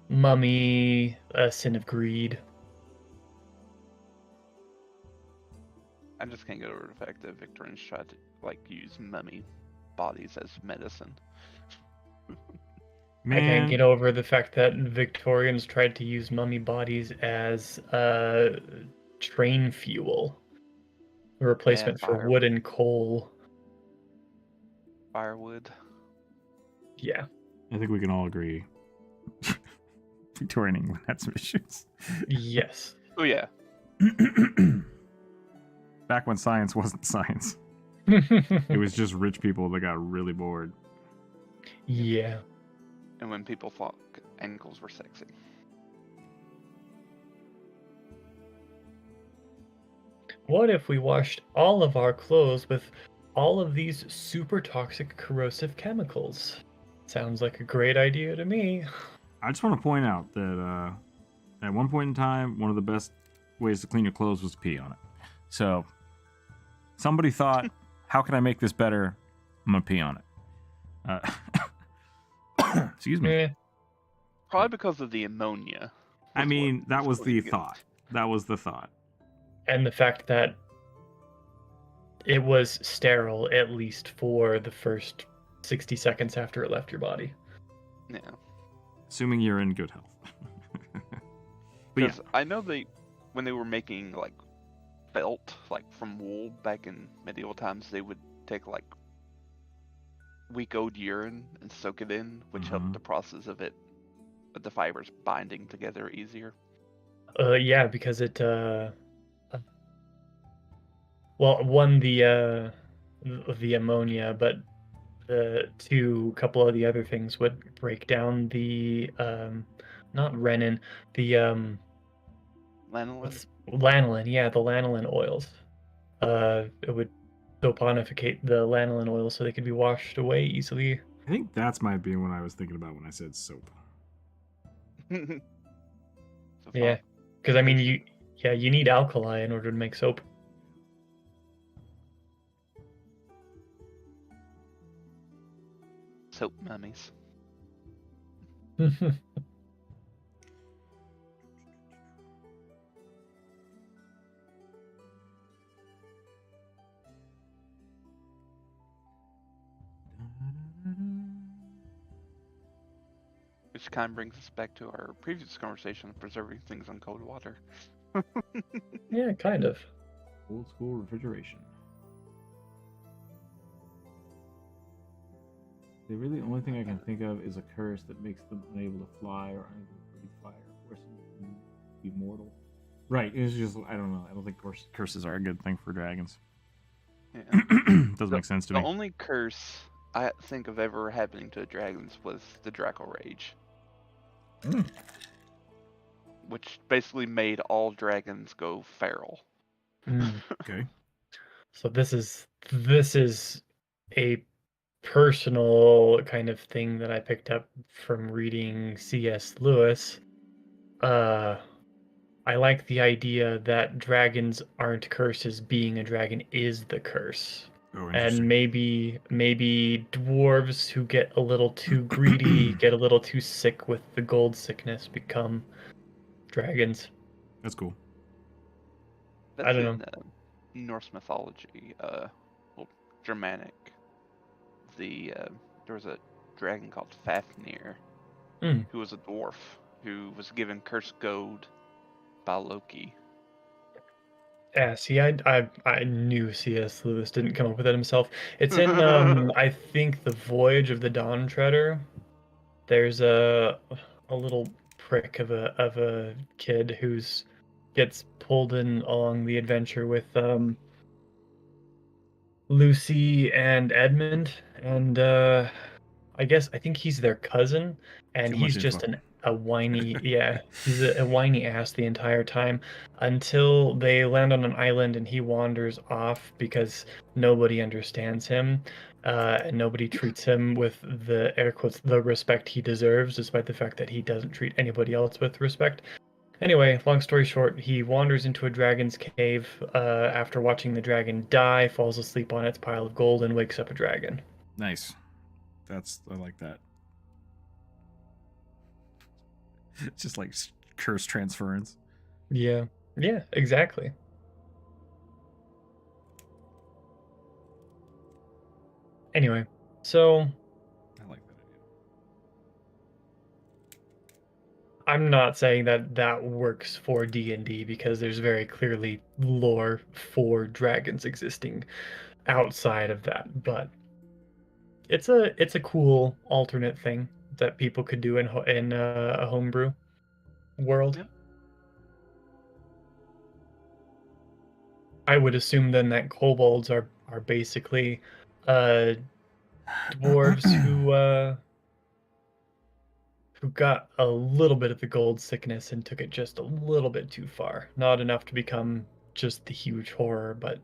Mummy, a sin of greed. I just can't get over the fact that Victorians tried to like use mummy bodies as medicine. Man, I can't get over the fact that Victorians tried to use mummy bodies as train fuel, a replacement for wood and coal. Firewood. Yeah. I think we can all agree. Victorian England had some issues. Yes. Oh yeah. Back when science wasn't science. It was just rich people that got really bored. Yeah. And when people thought ankles were sexy. What if we washed all of our clothes with all of these super toxic corrosive chemicals? Sounds like a great idea to me. I just want to point out that at one point in time, one of the best ways to clean your clothes was to pee on it. So somebody thought, how can I make this better? I'm going to pee on it. Excuse me. Eh, Probably because of the ammonia. I mean, that was the against. thought. That was the thought. and the fact that it was sterile at least for the first 60 seconds after it left your body. Yeah. Assuming you're in good health. But yeah, Because I know when they were making like felt, like from wool back in medieval times, they would take like week old urine and soak it in, which helped the process of the fibers binding together easier. Yeah, because it well, one, the ammonia, but the couple of the other things would break down the not renin, the Lanolin? lanolin, yeah, the lanolin oils. It would saponificate the lanolin oils so they could be washed away easily. I think that's might be what I was thinking about when I said soap. Yeah, because I mean, you need alkali in order to make soap. Soap mummies. Which kind of brings us back to our previous conversation of preserving things in cold water. Yeah, kind of. Old school refrigeration. The really only thing I can think of is a curse that makes them unable to fly or unable to breathe fire, forcing them to be mortal. Right, it's just, I don't know. I don't think curses are a good thing for dragons. Yeah. Doesn't make sense to me. The only curse I think of ever happening to dragons was the Draco Rage. Which basically made all dragons go feral. Okay. So this is a personal kind of thing that I picked up from reading C.S. Lewis. I like the idea that dragons aren't curses, being a dragon is the curse. Oh, And interesting. maybe dwarves who get a little too greedy, get a little too sick with the gold sickness, become dragons. That's cool. That's I don't know. Norse mythology, well, Germanic. There was a dragon called Fafnir, who was a dwarf, who was given cursed gold by Loki. Yeah, see, I knew C.S. Lewis didn't come up with it himself. It's in I think the Voyage of the Dawn Treader. There's a little prick of a kid who's gets pulled in along the adventure with Lucy and Edmund, and I think he's their cousin, and Too much he's just info. a whiny, yeah, he's a whiny ass the entire time until they land on an island and he wanders off because nobody understands him, and nobody treats him with the air quotes the respect he deserves, despite the fact that he doesn't treat anybody else with respect. Anyway, long story short, he wanders into a dragon's cave after watching the dragon die, falls asleep on its pile of gold, and wakes up a dragon. Nice. I like that. It's just like curse transference. Yeah, exactly. Anyway, so I like that idea. I'm not saying that works for D&D because there's very clearly lore for dragons existing outside of that, but it's a cool alternate thing that people could do in a homebrew world. Yep. I would assume then that kobolds are basically dwarves who got a little bit of the gold sickness and took it just a little bit too far. Not enough to become just the huge horror, but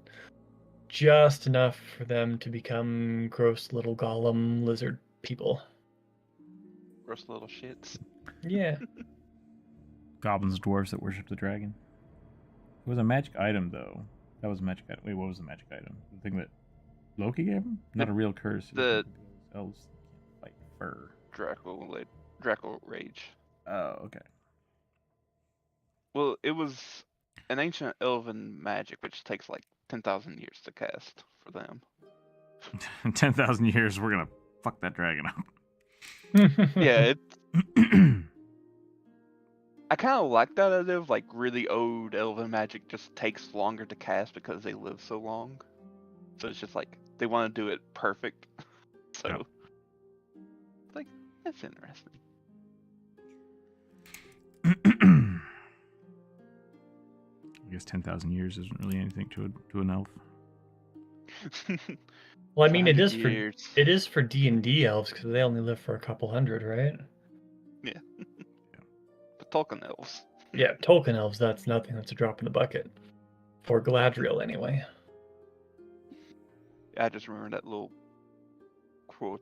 just enough for them to become gross little golem lizard people. Gross little shits. Yeah. Goblins, dwarves that worship the dragon. It was a magic item, though. That was a magic item. Wait, what was the magic item? The thing that Loki gave him? Not a real curse. It was the- something those elves can't fight fur. Draco Rage. Oh, okay. Well, it was an ancient elven magic, which takes like 10,000 years to cast for them. In 10,000 years, we're gonna fuck that dragon up. Yeah, I kind of like that idea of like really old elven magic just takes longer to cast because they live so long. So it's just like they want to do it perfect. So, Yep. like, that's interesting. I guess 10,000 years isn't really anything to an elf. Well, I mean, it 100 is years. for D&D elves because they only live for a couple hundred, right? But Tolkien elves. Yeah, Tolkien elves, that's nothing. That's a drop in the bucket. For Galadriel, anyway. I just remember that little quote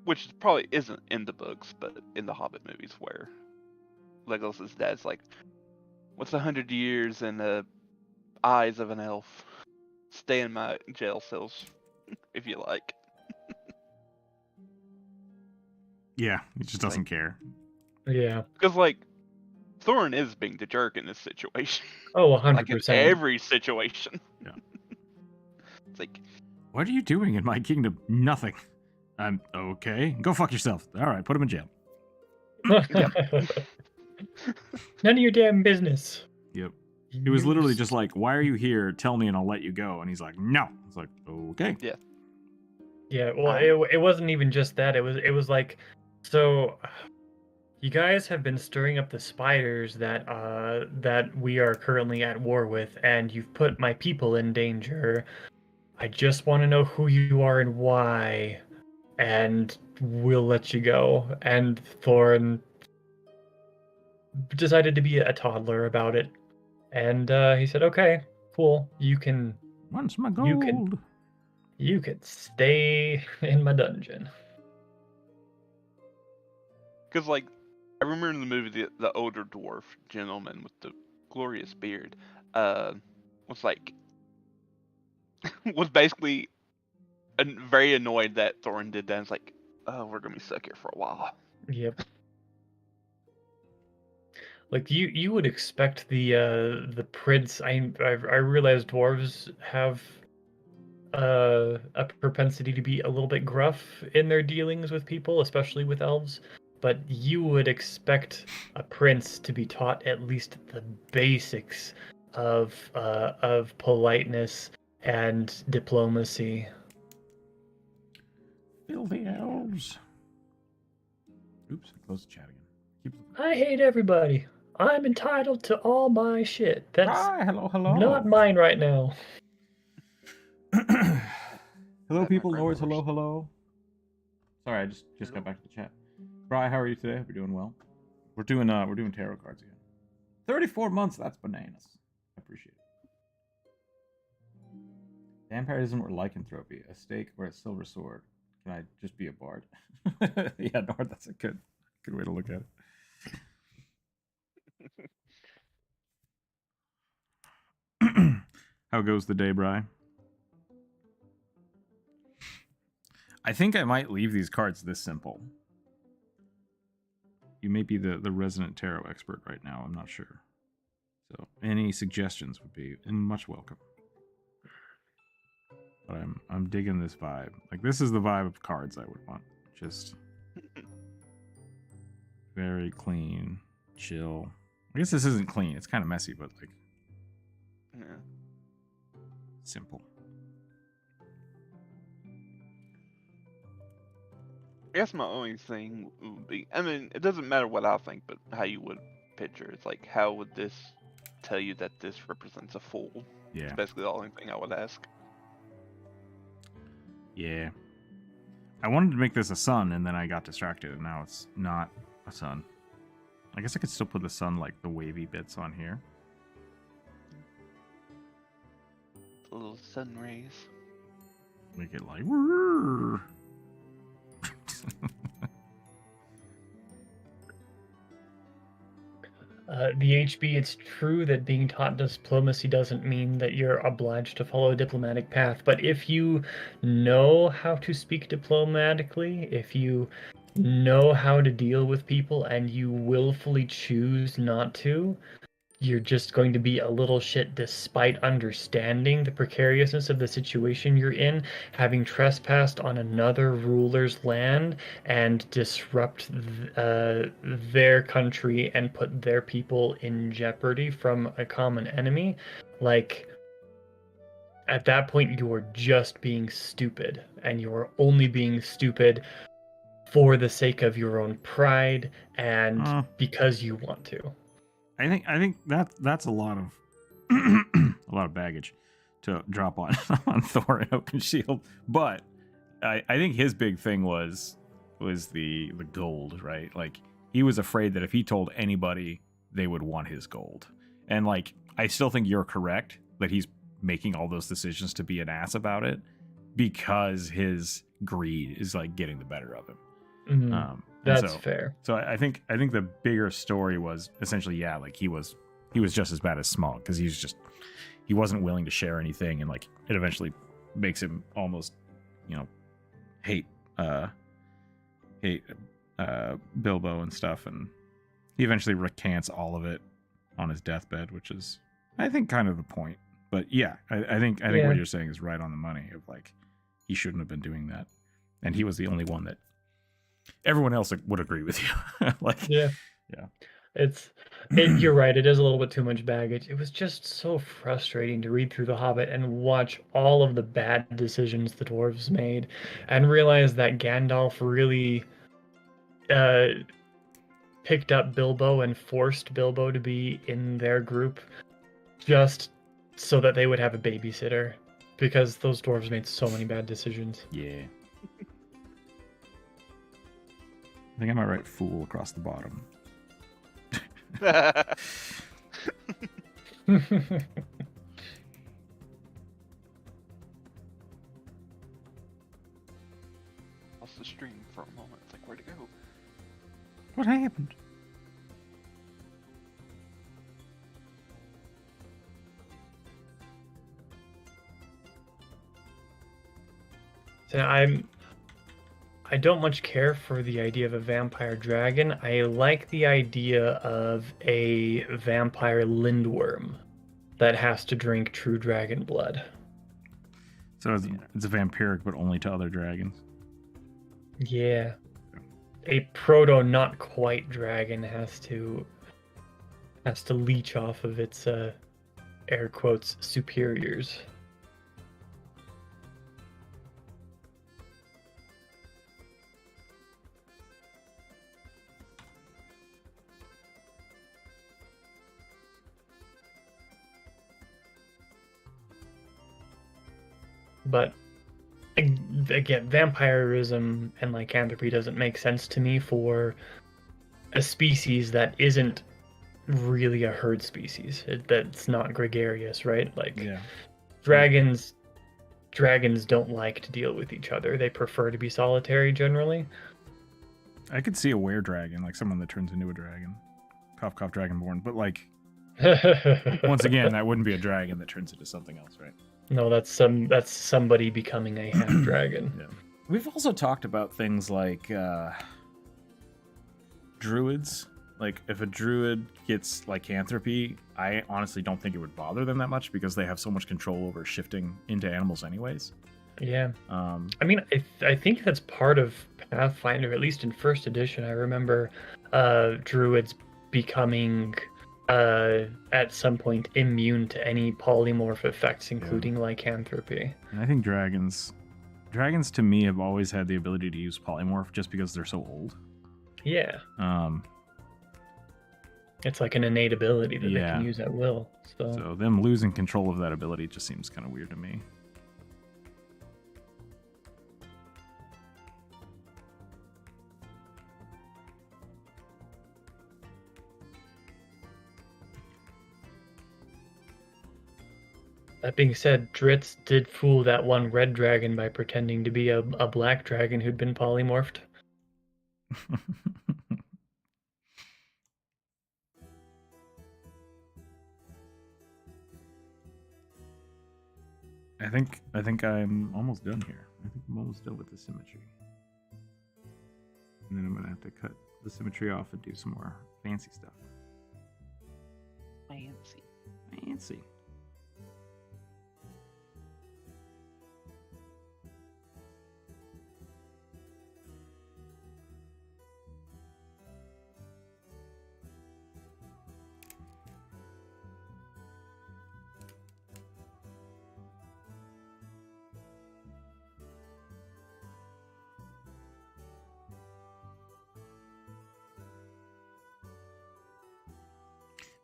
which probably isn't in the books, but in the Hobbit movies, where Legolas's dad's like, "What's 100 years in the eyes of an elf? Stay in my jail cells, if you like." Yeah, he just doesn't care. Yeah. Because like, Thorin is being the jerk in this situation. Oh, Like in 100%. every situation. Yeah. It's like, What are you doing in my kingdom? Nothing. I'm okay. Go fuck yourself. All right, put him in jail. None of your damn business. Yep. It was literally just like, why are you here? Tell me and I'll let you go. And he's like, no. It's like, okay. Yeah, well, it wasn't even just that. It was like, so you guys have been stirring up the spiders that we are currently at war with, and you've put my people in danger. I just want to know who you are and why, and we'll let you go. And Thorin decided to be a toddler about it, and he said, "Okay, cool. You can Wants my You gold. can- you can stay in my dungeon." because like, I remember in the movie the older dwarf gentleman with the glorious beard, was like, was basically very annoyed that Thorin did that. It's like, oh, we're gonna be stuck here for a while. Yep. Like you would expect the prince. I realize dwarves have a propensity to be a little bit gruff in their dealings with people, especially with elves. But you would expect a prince to be taught at least the basics of politeness and diplomacy. Filthy elves. Oops, I closed the chat again. Keep I hate everybody. I'm entitled to all my shit. That's Hi, hello. not mine right now. Hello, My people, friend lords. first. Hello. Sorry, I just got back to the chat. Bri, how are you today? Hope you're doing well. We're doing tarot cards again. 34 months. That's bananas. I appreciate it. Vampirism or lycanthropy? A stake or a silver sword? Can I just be a bard? Yeah, Nord, that's a good way to look at it. How goes the day, Bri? I think I might leave these cards this simple. You may be the resident tarot expert right now. I'm not sure. So any suggestions would be much welcome. But I'm digging this vibe. Like, this is the vibe of cards I would want. Just very clean, chill. I guess this isn't clean. It's kind of messy, but like, Yeah. simple. I guess my only thing would be, I mean, it doesn't matter what I think, but how you would picture. It's like, how would this tell you that this represents a fool? Yeah. It's basically the only thing I would ask. Yeah. I wanted to make this a sun, and then I got distracted, and now it's not a sun. I guess I could still put the sun, like, the wavy bits on here. The little sun rays. Make it like... "Whirr." The HB, it's true that being taught diplomacy doesn't mean that you're obliged to follow a diplomatic path, but if you know how to speak diplomatically, if you know how to deal with people and you willfully choose not to, you're just going to be a little shit despite understanding the precariousness of the situation you're in, having trespassed on another ruler's land and disrupt their country and put their people in jeopardy from a common enemy. Like, at that point, you're just being stupid, and you're only being stupid for the sake of your own pride and because you want to. I think that's a lot of a lot of baggage to drop on on Thor and Oakenshield. But I think his big thing was the gold, right? Like, he was afraid that if he told anybody, they would want his gold. And like, I still think you're correct that he's making all those decisions to be an ass about it because his greed is like getting the better of him. Mm-hmm. That's fair. So I think the bigger story was essentially, yeah, like he was just as bad as Smog because he wasn't willing to share anything, and like it eventually makes him almost, hate Bilbo and stuff, and he eventually recants all of it on his deathbed, which is, I think, kind of the point. But yeah, I think what you're saying is right on the money. Of like, he shouldn't have been doing that, and he was the only one that. Everyone else would agree with you. Yeah. You're right. It is a little bit too much baggage. It was just so frustrating to read through The Hobbit and watch all of the bad decisions the dwarves made, and realize that Gandalf really picked up Bilbo and forced Bilbo to be in their group just so that they would have a babysitter, because those dwarves made so many bad decisions. Yeah. I think I might write fool across the bottom. Lost the stream for a moment. It's like, where'd it go? What happened? So I don't much care for the idea of a vampire dragon. I like the idea of a vampire lindworm that has to drink true dragon blood. So it's a vampiric, but only to other dragons. Yeah. A proto not quite dragon has to leech off of its air quotes superiors. But again, vampirism and lycanthropy doesn't make sense to me for a species that isn't really a herd species. That's not gregarious, right? Like, yeah. Dragons don't like to deal with each other. They prefer to be solitary generally. I could see a were-dragon, like someone that turns into a dragon. Cough, cough, dragonborn. But like, once again, that wouldn't be a dragon that turns into something else, right? No, that's somebody becoming a half dragon. Yeah. We've also talked about things like druids. Like, if a druid gets lycanthropy, I honestly don't think it would bother them that much because they have so much control over shifting into animals anyways. Yeah. I mean, I think that's part of Pathfinder, at least in first edition. I remember druids becoming at some point immune to any polymorph effects, including lycanthropy. And I think dragons to me have always had the ability to use polymorph just because they're so old. Yeah. It's like an innate ability that they can use at will. So them losing control of that ability just seems kind of weird to me. That being said, Dritz did fool that one red dragon by pretending to be a black dragon who'd been polymorphed. I think I'm almost done here. I think I'm almost done with the symmetry. And then I'm gonna have to cut the symmetry off and do some more fancy stuff. Fancy.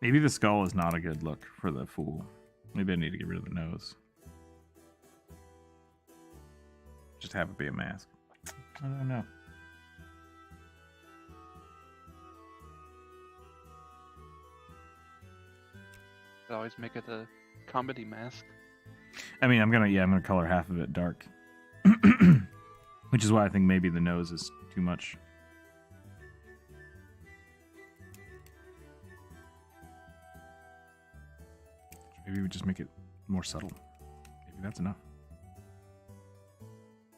Maybe the skull is not a good look for the fool. Maybe I need to get rid of the nose. Just have it be a mask. I don't know. Could always make it a comedy mask. I mean, I'm gonna color half of it dark. Which is why I think maybe the nose is too much. Maybe we just make it more subtle. Maybe that's enough.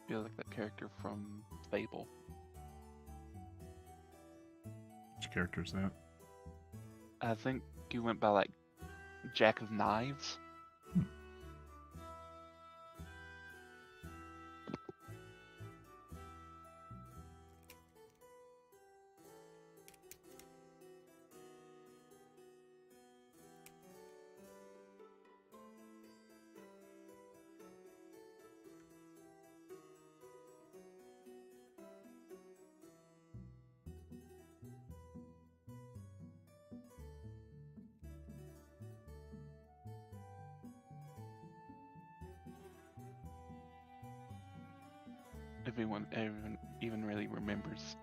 Feel like that character from Fable. Which character is that? I think he went by like Jack of Knives. If anyone even really remembers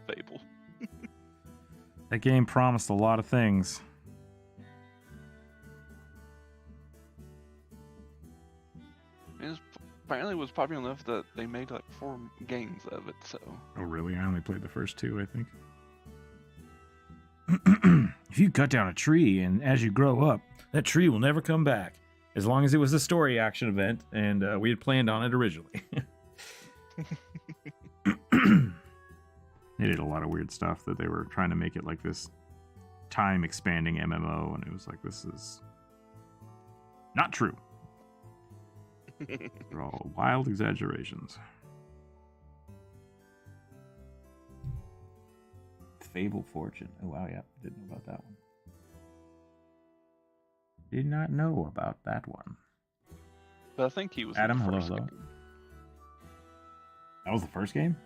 Fable. That game promised a lot of things. Apparently was popular enough that they made like 4 games of it, so. Oh, really? I only played the first 2, I think. If you cut down a tree and as you grow up, that tree will never come back. As long as it was a story action event and we had planned on it originally. They did a lot of weird stuff that they were trying to make it like this time expanding MMO, and it was like, this is not true. They're all wild exaggerations. Fable Fortune. Oh, wow, yeah. Didn't know about that one. Did not know about that one. But I think he was Adam, in the hello, first hello. game. That was the first game?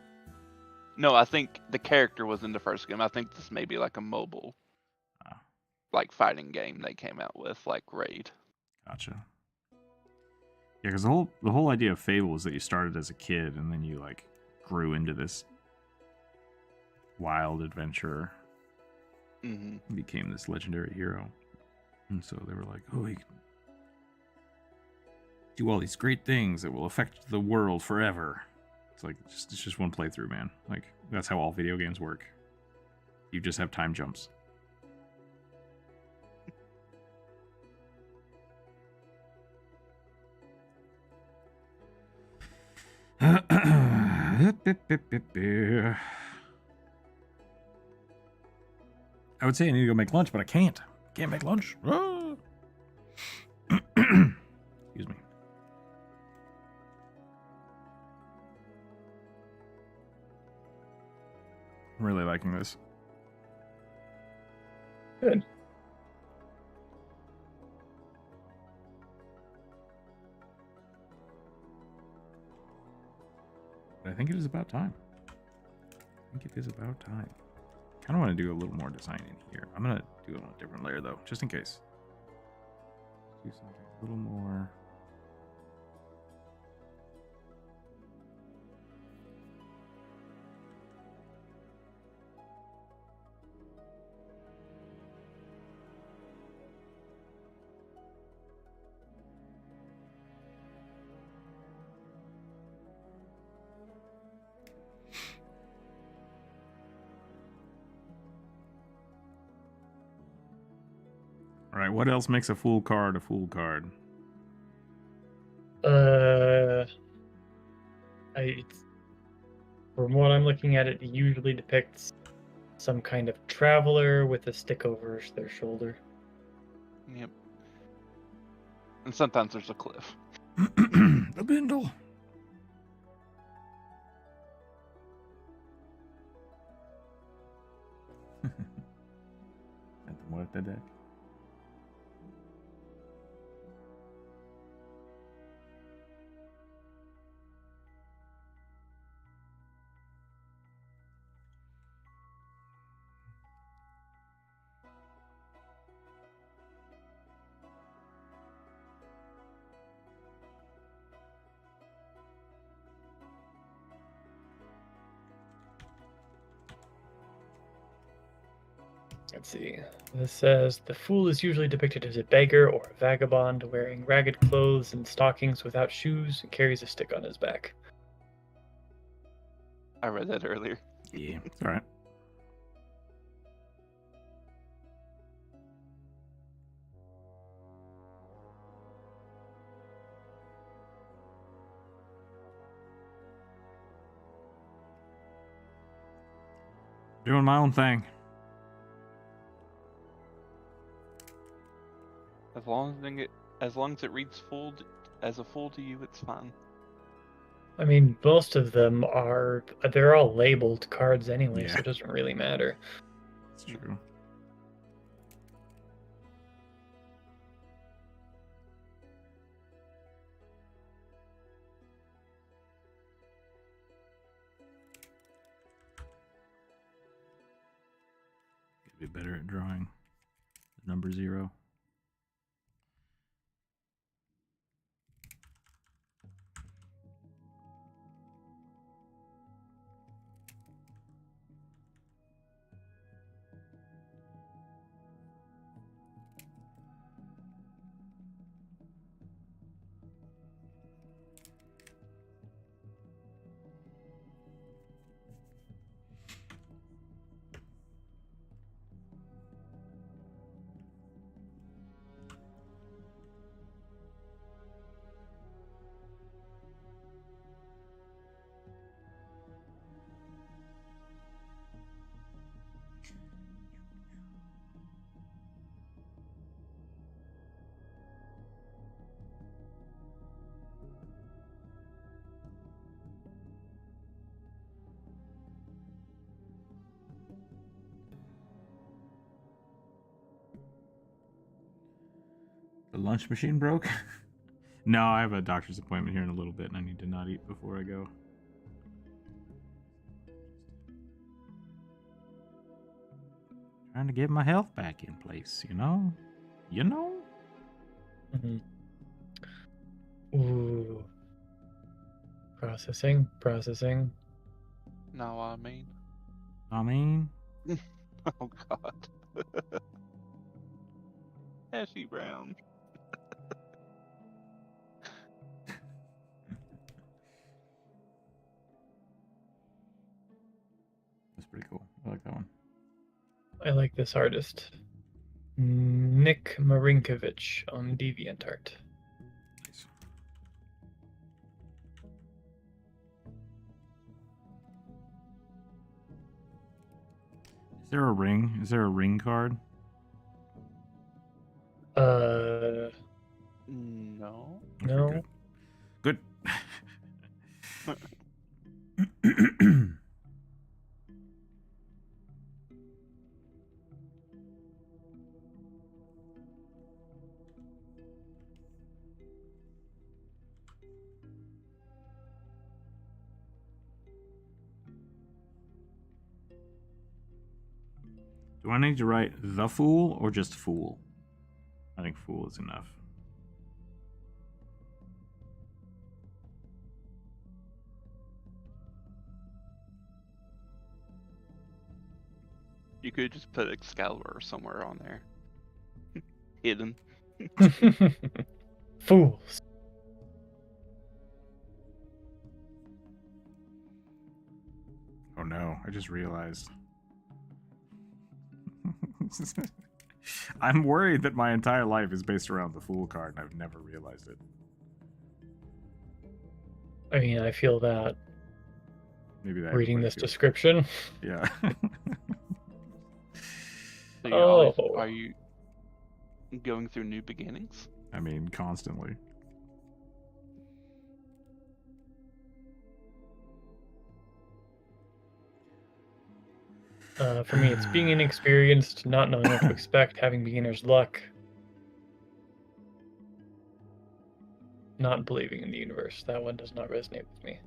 No, I think the character was in the first game. I think this may be like a mobile like fighting game they came out with, like Raid. Gotcha. Yeah, because the whole idea of Fable is that you started as a kid and then you like grew into this wild adventurer. Mm-hmm. Became this legendary hero. And so they were like, oh, you can do all these great things that will affect the world forever. It's like, it's just one playthrough, man. Like, that's how all video games work. You just have time jumps. I would say I need to go make lunch, but I can't. Can't make lunch. Ah. Excuse me. I'm really liking this. Good. But I think it is about time. I think it is about time. Kind of want to do a little more design in here. I'm going to do it on a different layer, though, just in case. Do something a little more. All right, what else makes a fool card a fool card? From what I'm looking at, it usually depicts some kind of traveler with a stick over their shoulder. Yep. And sometimes there's a cliff. The bindle. At the muerte deck. Let's see. This says the fool is usually depicted as a beggar or a vagabond wearing ragged clothes and stockings without shoes and carries a stick on his back. I read that earlier. Yeah, it's all right. Doing my own thing. As long as it reads as a fool to you, it's fine. I mean, most of them they're all labeled cards anyway, so Yeah. it doesn't really matter. It's true. Could be better at drawing the number 0. The lunch machine broke? No, I have a doctor's appointment here in a little bit and I need to not eat before I go. Trying to get my health back in place, you know? You know? Mm-hmm. Ooh. Processing. No, I mean. Oh God. Ashy brown. That's pretty cool. I like that one. I like this artist. Nick Marinkovich on DeviantArt. Nice. Is there a ring? Is there a ring card? No. Okay, No. Good. Do I need to write the fool or just fool? I think fool is enough. You could just put Excalibur somewhere on there. Hidden. Fools. Oh no, I just realized. I'm worried that my entire life is based around the Fool card and I've never realized it. I mean, I feel that Maybe that. Reading everybody this feels. description. Yeah. So you always, Oh. are you going through new beginnings? I mean, constantly. For me, it's being inexperienced, not knowing what to expect, having beginner's luck, not believing in the universe. That one does not resonate with me.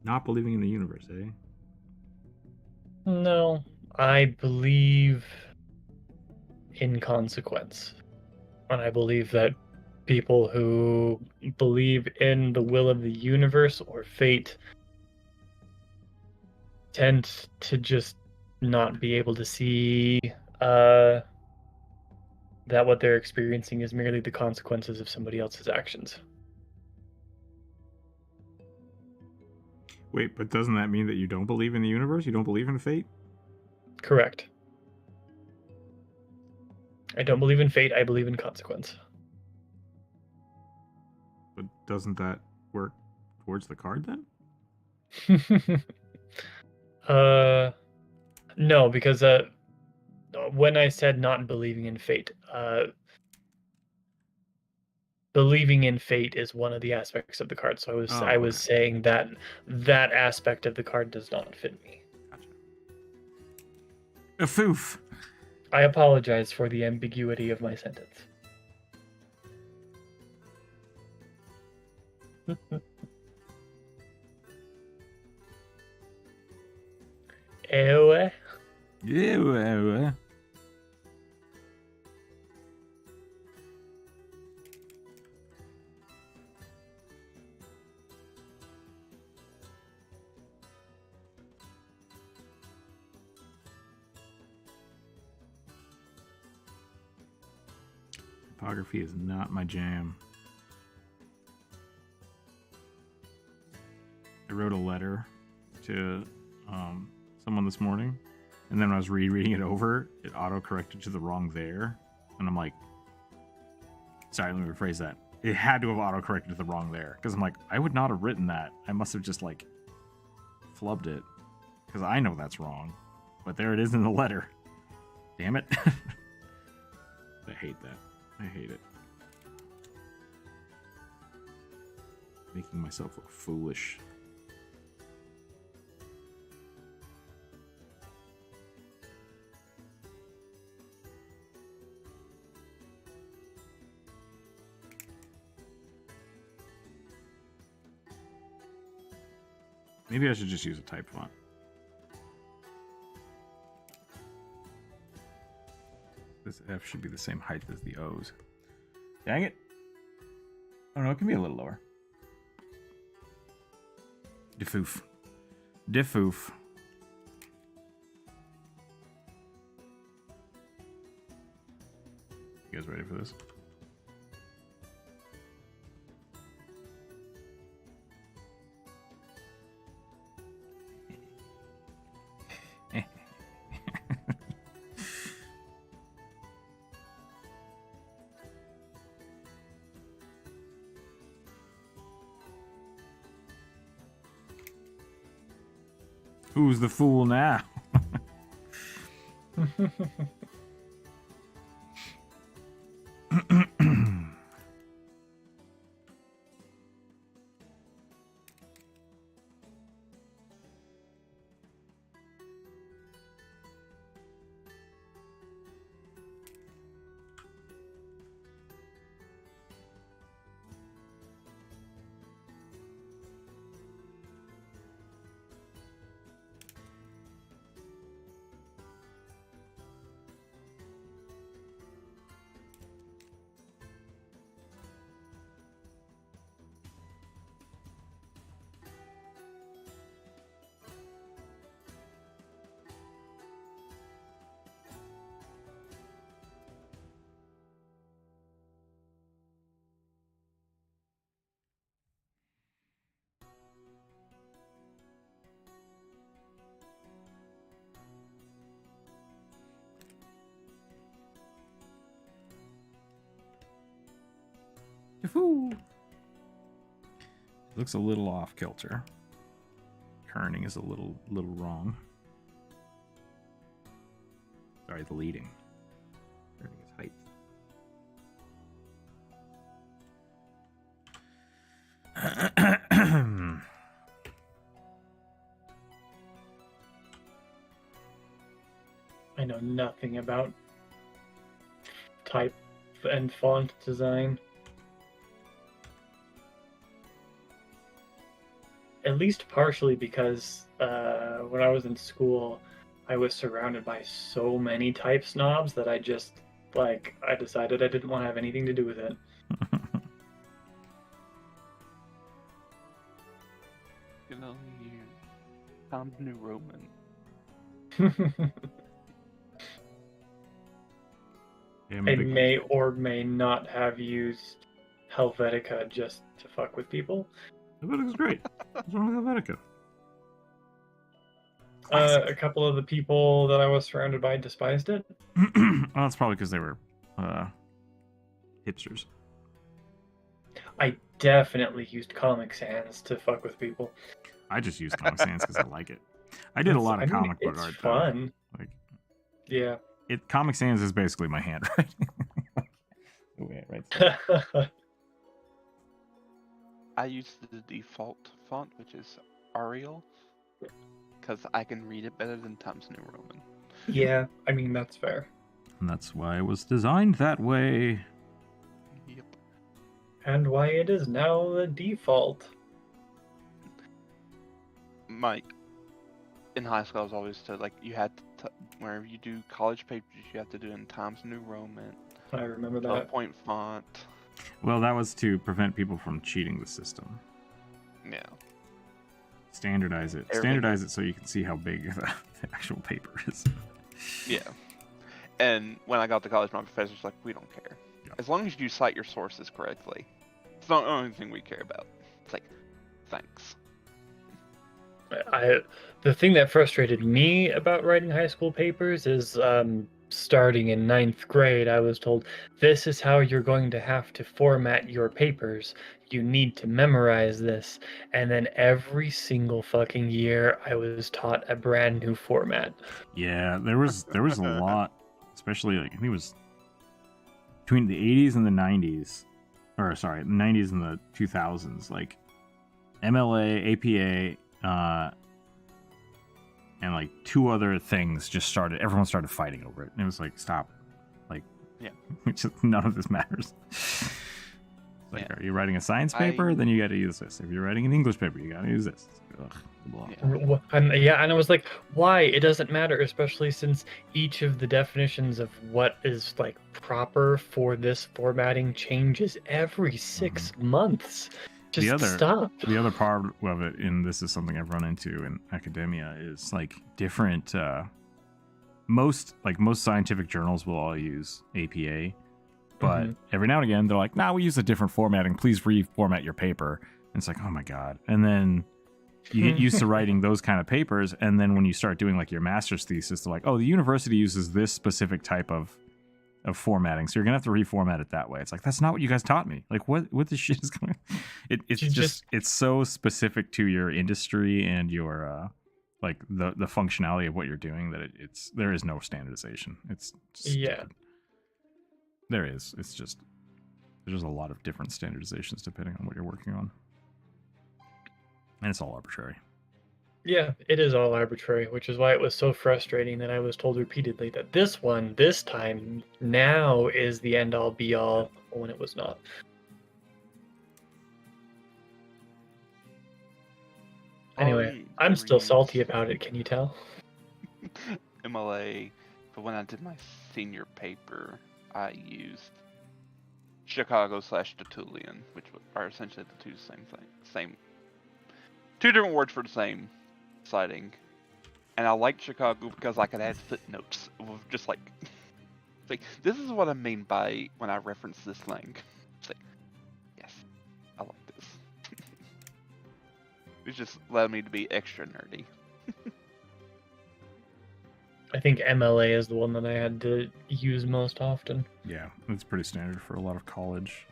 Not believing in the universe, eh? No, I believe in consequence. And I believe that people who believe in the will of the universe or fate tend to just not be able to see that what they're experiencing is merely the consequences of somebody else's actions. Wait, but doesn't that mean that you don't believe in the universe? You don't believe in fate? Correct. I don't believe in fate, I believe in consequence. But doesn't that work towards the card then? No, because when I said not believing in fate, believing in fate is one of the aspects of the card. So I was Okay. saying that that aspect of the card does not fit me. Gotcha. A foof. I apologize for the ambiguity of my sentence. Ewe. Yeah. Topography is not my jam. I wrote a letter to someone this morning, and then when I was rereading it over, it auto-corrected to the wrong there, and I'm like, sorry, let me rephrase that. It had to have auto-corrected to the wrong there, because I'm like, I would not have written that. I must have just, like, flubbed it, because I know that's wrong, but there it is in the letter. Damn it. I hate that. I hate it. Making myself look foolish. Maybe I should just use a type font. This F should be the same height as the O's. Dang it. Oh no, it can be a little lower. Diffoof. Diffoof. You guys ready for this? Who's the fool now? The fool. Looks a little off kilter. Kerning is a little wrong. Sorry, the leading. Kerning is height. I know nothing about type and font design. At least partially because when I was in school, I was surrounded by so many type snobs that I decided I didn't want to have anything to do with it. You know, Times New Roman. Yeah, I may or may not have used Helvetica just to fuck with people. Helvetica's great. What's wrong with Helvetica? A couple of the people that I was surrounded by despised it. Well, that's probably because they were hipsters. I definitely used Comic Sans to fuck with people. I just use Comic Sans because I like it. I did a lot of comic book art. It's fun. Though. Like, yeah. Comic Sans is basically my handwriting. The way I write. I use the default font, which is Arial, because I can read it better than Times New Roman. Yeah, I mean, that's fair. And that's why it was designed that way. Yep. And why it is now the default. In high school, I was always told, like, you had to, whenever you do college papers, you have to do it in Times New Roman. I remember that. 12-point font. Well, that was to prevent people from cheating the system. Yeah. Standardize it. Standardize it so you can see how big the actual paper is. Yeah. And when I got to college, my professor's like, we don't care. Yeah. As long as you cite your sources correctly. It's not the only thing we care about. It's like, thanks. The thing that frustrated me about writing high school papers is starting in 9th grade, I was told, this is how you're going to have to format your papers. You need to memorize this. And then every single fucking year, I was taught a brand new format. Yeah, there was a lot, especially like I think it was between the 80s and the 90s, or sorry, the 90s and the 2000s, like MLA, APA, and like 2 other things just started. Everyone started fighting over it, and it was like, stop, like, yeah, just none of this matters. Like, yeah. Are you writing a science paper? Then you got to use this. If you're writing an English paper, you got to use this. Ugh, yeah. And I was like, why? It doesn't matter, especially since each of the definitions of what is like proper for this formatting changes every 6 months. Just stop. The other part of it, and this is something I've run into in academia, is like different. Most scientific journals will all use APA, but every now and again they're like, "Nah, we use a different formatting. Please reformat your paper." And it's like, oh my god! And then you get used to writing those kind of papers, and then when you start doing like your master's thesis, they're like, "Oh, the university uses this specific type of formatting, so you're gonna have to reformat it that way." It's like, that's not what you guys taught me. Like, what the shit is going on? It's so specific to your industry and your like the functionality of what you're doing that there is no standardization. It's yeah, there is. It's just there's a lot of different standardizations depending on what you're working on, and it's all arbitrary. Yeah, it is all arbitrary, which is why it was so frustrating that I was told repeatedly that this time, now is the end-all be-all, when it was not. Anyway, I'm still salty about it, can you tell? MLA, but when I did my senior paper, I used Chicago/Tertullian, which are essentially the two same 2 different words for the same citing, and I liked Chicago because I could add footnotes of just like, this is what I mean by when I reference this thing. It's like, yes, I like this. It just allowed me to be extra nerdy. I think MLA is the one that I had to use most often. Yeah, it's pretty standard for a lot of college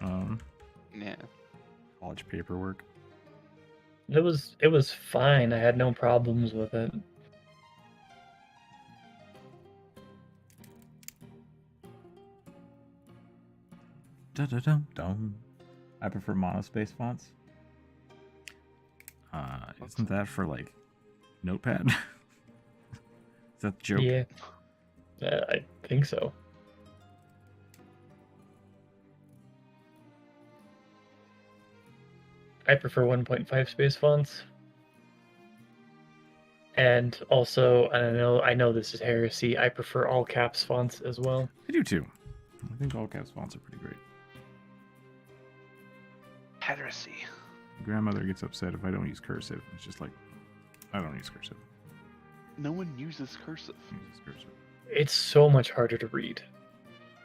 Yeah. college paperwork. it was fine. I had no problems with it. Dun-dun-dun-dun. I prefer monospace fonts. Isn't that for like Notepad? Is that the joke? Yeah, I think so. I prefer 1.5 space fonts. And also, I know this is heresy, I prefer all caps fonts as well. I do too. I think all caps fonts are pretty great. Heresy. Grandmother gets upset if I don't use cursive. It's just like, I don't use cursive. No one uses cursive. Uses cursive. It's so much harder to read.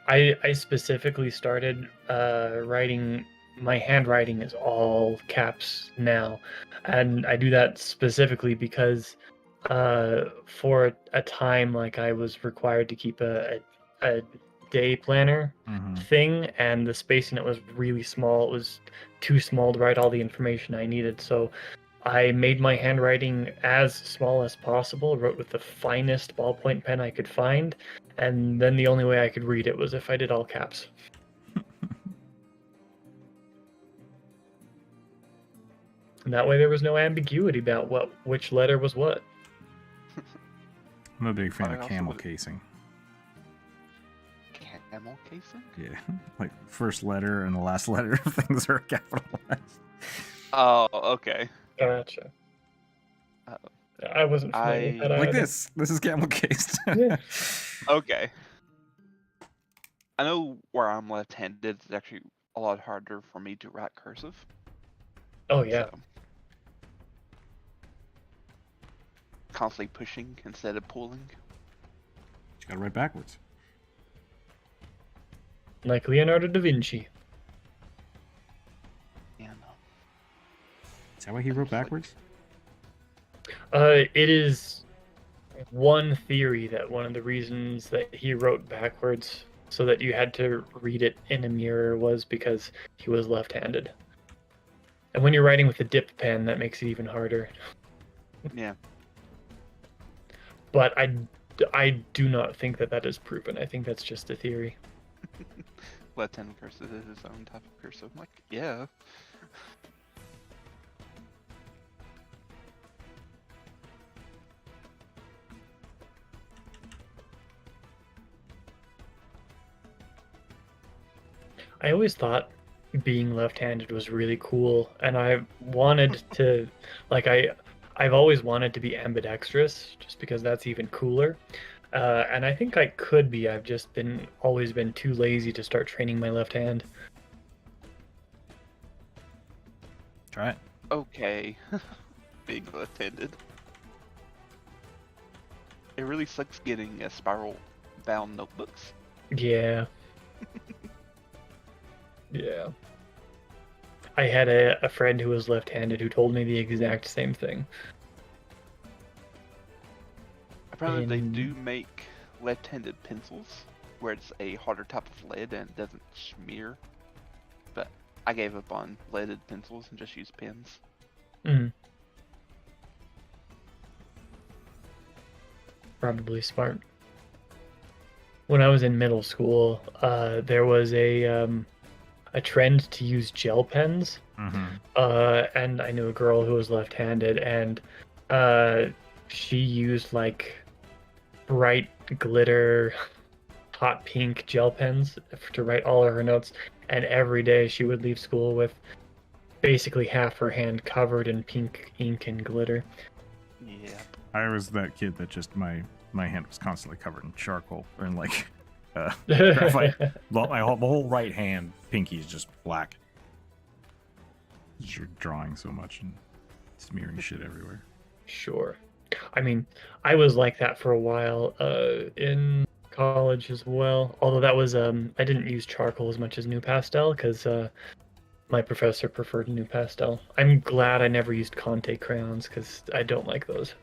I specifically started writing. My handwriting is all caps now, and I do that specifically because for a time, like, I was required to keep a day planner thing, and the space in it was really small. It was too small to write all the information I needed, so I made my handwriting as small as possible, wrote with the finest ballpoint pen I could find, and then the only way I could read it was if I did all caps. And that way there was no ambiguity about which letter was what. I'm a big fan I of also camel would- casing. Camel casing? Yeah, like first letter and the last letter of things are capitalized. Oh, okay. Gotcha. Uh, I wasn't familiar with that Like either. this. This is camel cased. Yeah. Okay. I know where I'm left-handed, it's actually a lot harder for me to write cursive. Oh yeah. So, constantly pushing instead of pulling. You gotta write backwards. Like Leonardo da Vinci. And Is that why he wrote Just like- backwards? It is one theory that one of the reasons that he wrote backwards so that you had to read it in a mirror was because he was left-handed. And when you're writing with a dip pen, that makes it even harder. yeah, But I do not think that is proven. I think that's just a theory. left-handed cursive is his own type of cursive. I'm like, yeah. I always thought being left-handed was really cool, and I wanted to, like, I've always wanted to be ambidextrous, just because that's even cooler. And I think I could be. I've just always been too lazy to start training my left hand. Try it. Okay. Being left-handed. It really sucks getting spiral-bound notebooks. Yeah. Yeah. I had a friend who was left-handed who told me the exact same thing. Apparently they In- do make left-handed pencils, where it's a harder type of lead and it doesn't smear. But I gave up on leaded pencils and just used pens. Mm. Probably smart. When I was in middle school, there was a trend to use gel pens. And I knew a girl who was left-handed, and she used like bright glitter, hot pink gel pens to write all of her notes. And every day she would leave school with basically half her hand covered in pink ink and glitter. Yeah. I was that kid that just my hand was constantly covered in charcoal or in like Graphite. graphite. My whole right hand pinky is just black. You're drawing so much and smearing shit everywhere. Sure. I mean, I was like that for a while in college as well. Although that was I didn't use charcoal as much as New Pastel because my professor preferred New Pastel. I'm glad I never used Conte crayons because I don't like those.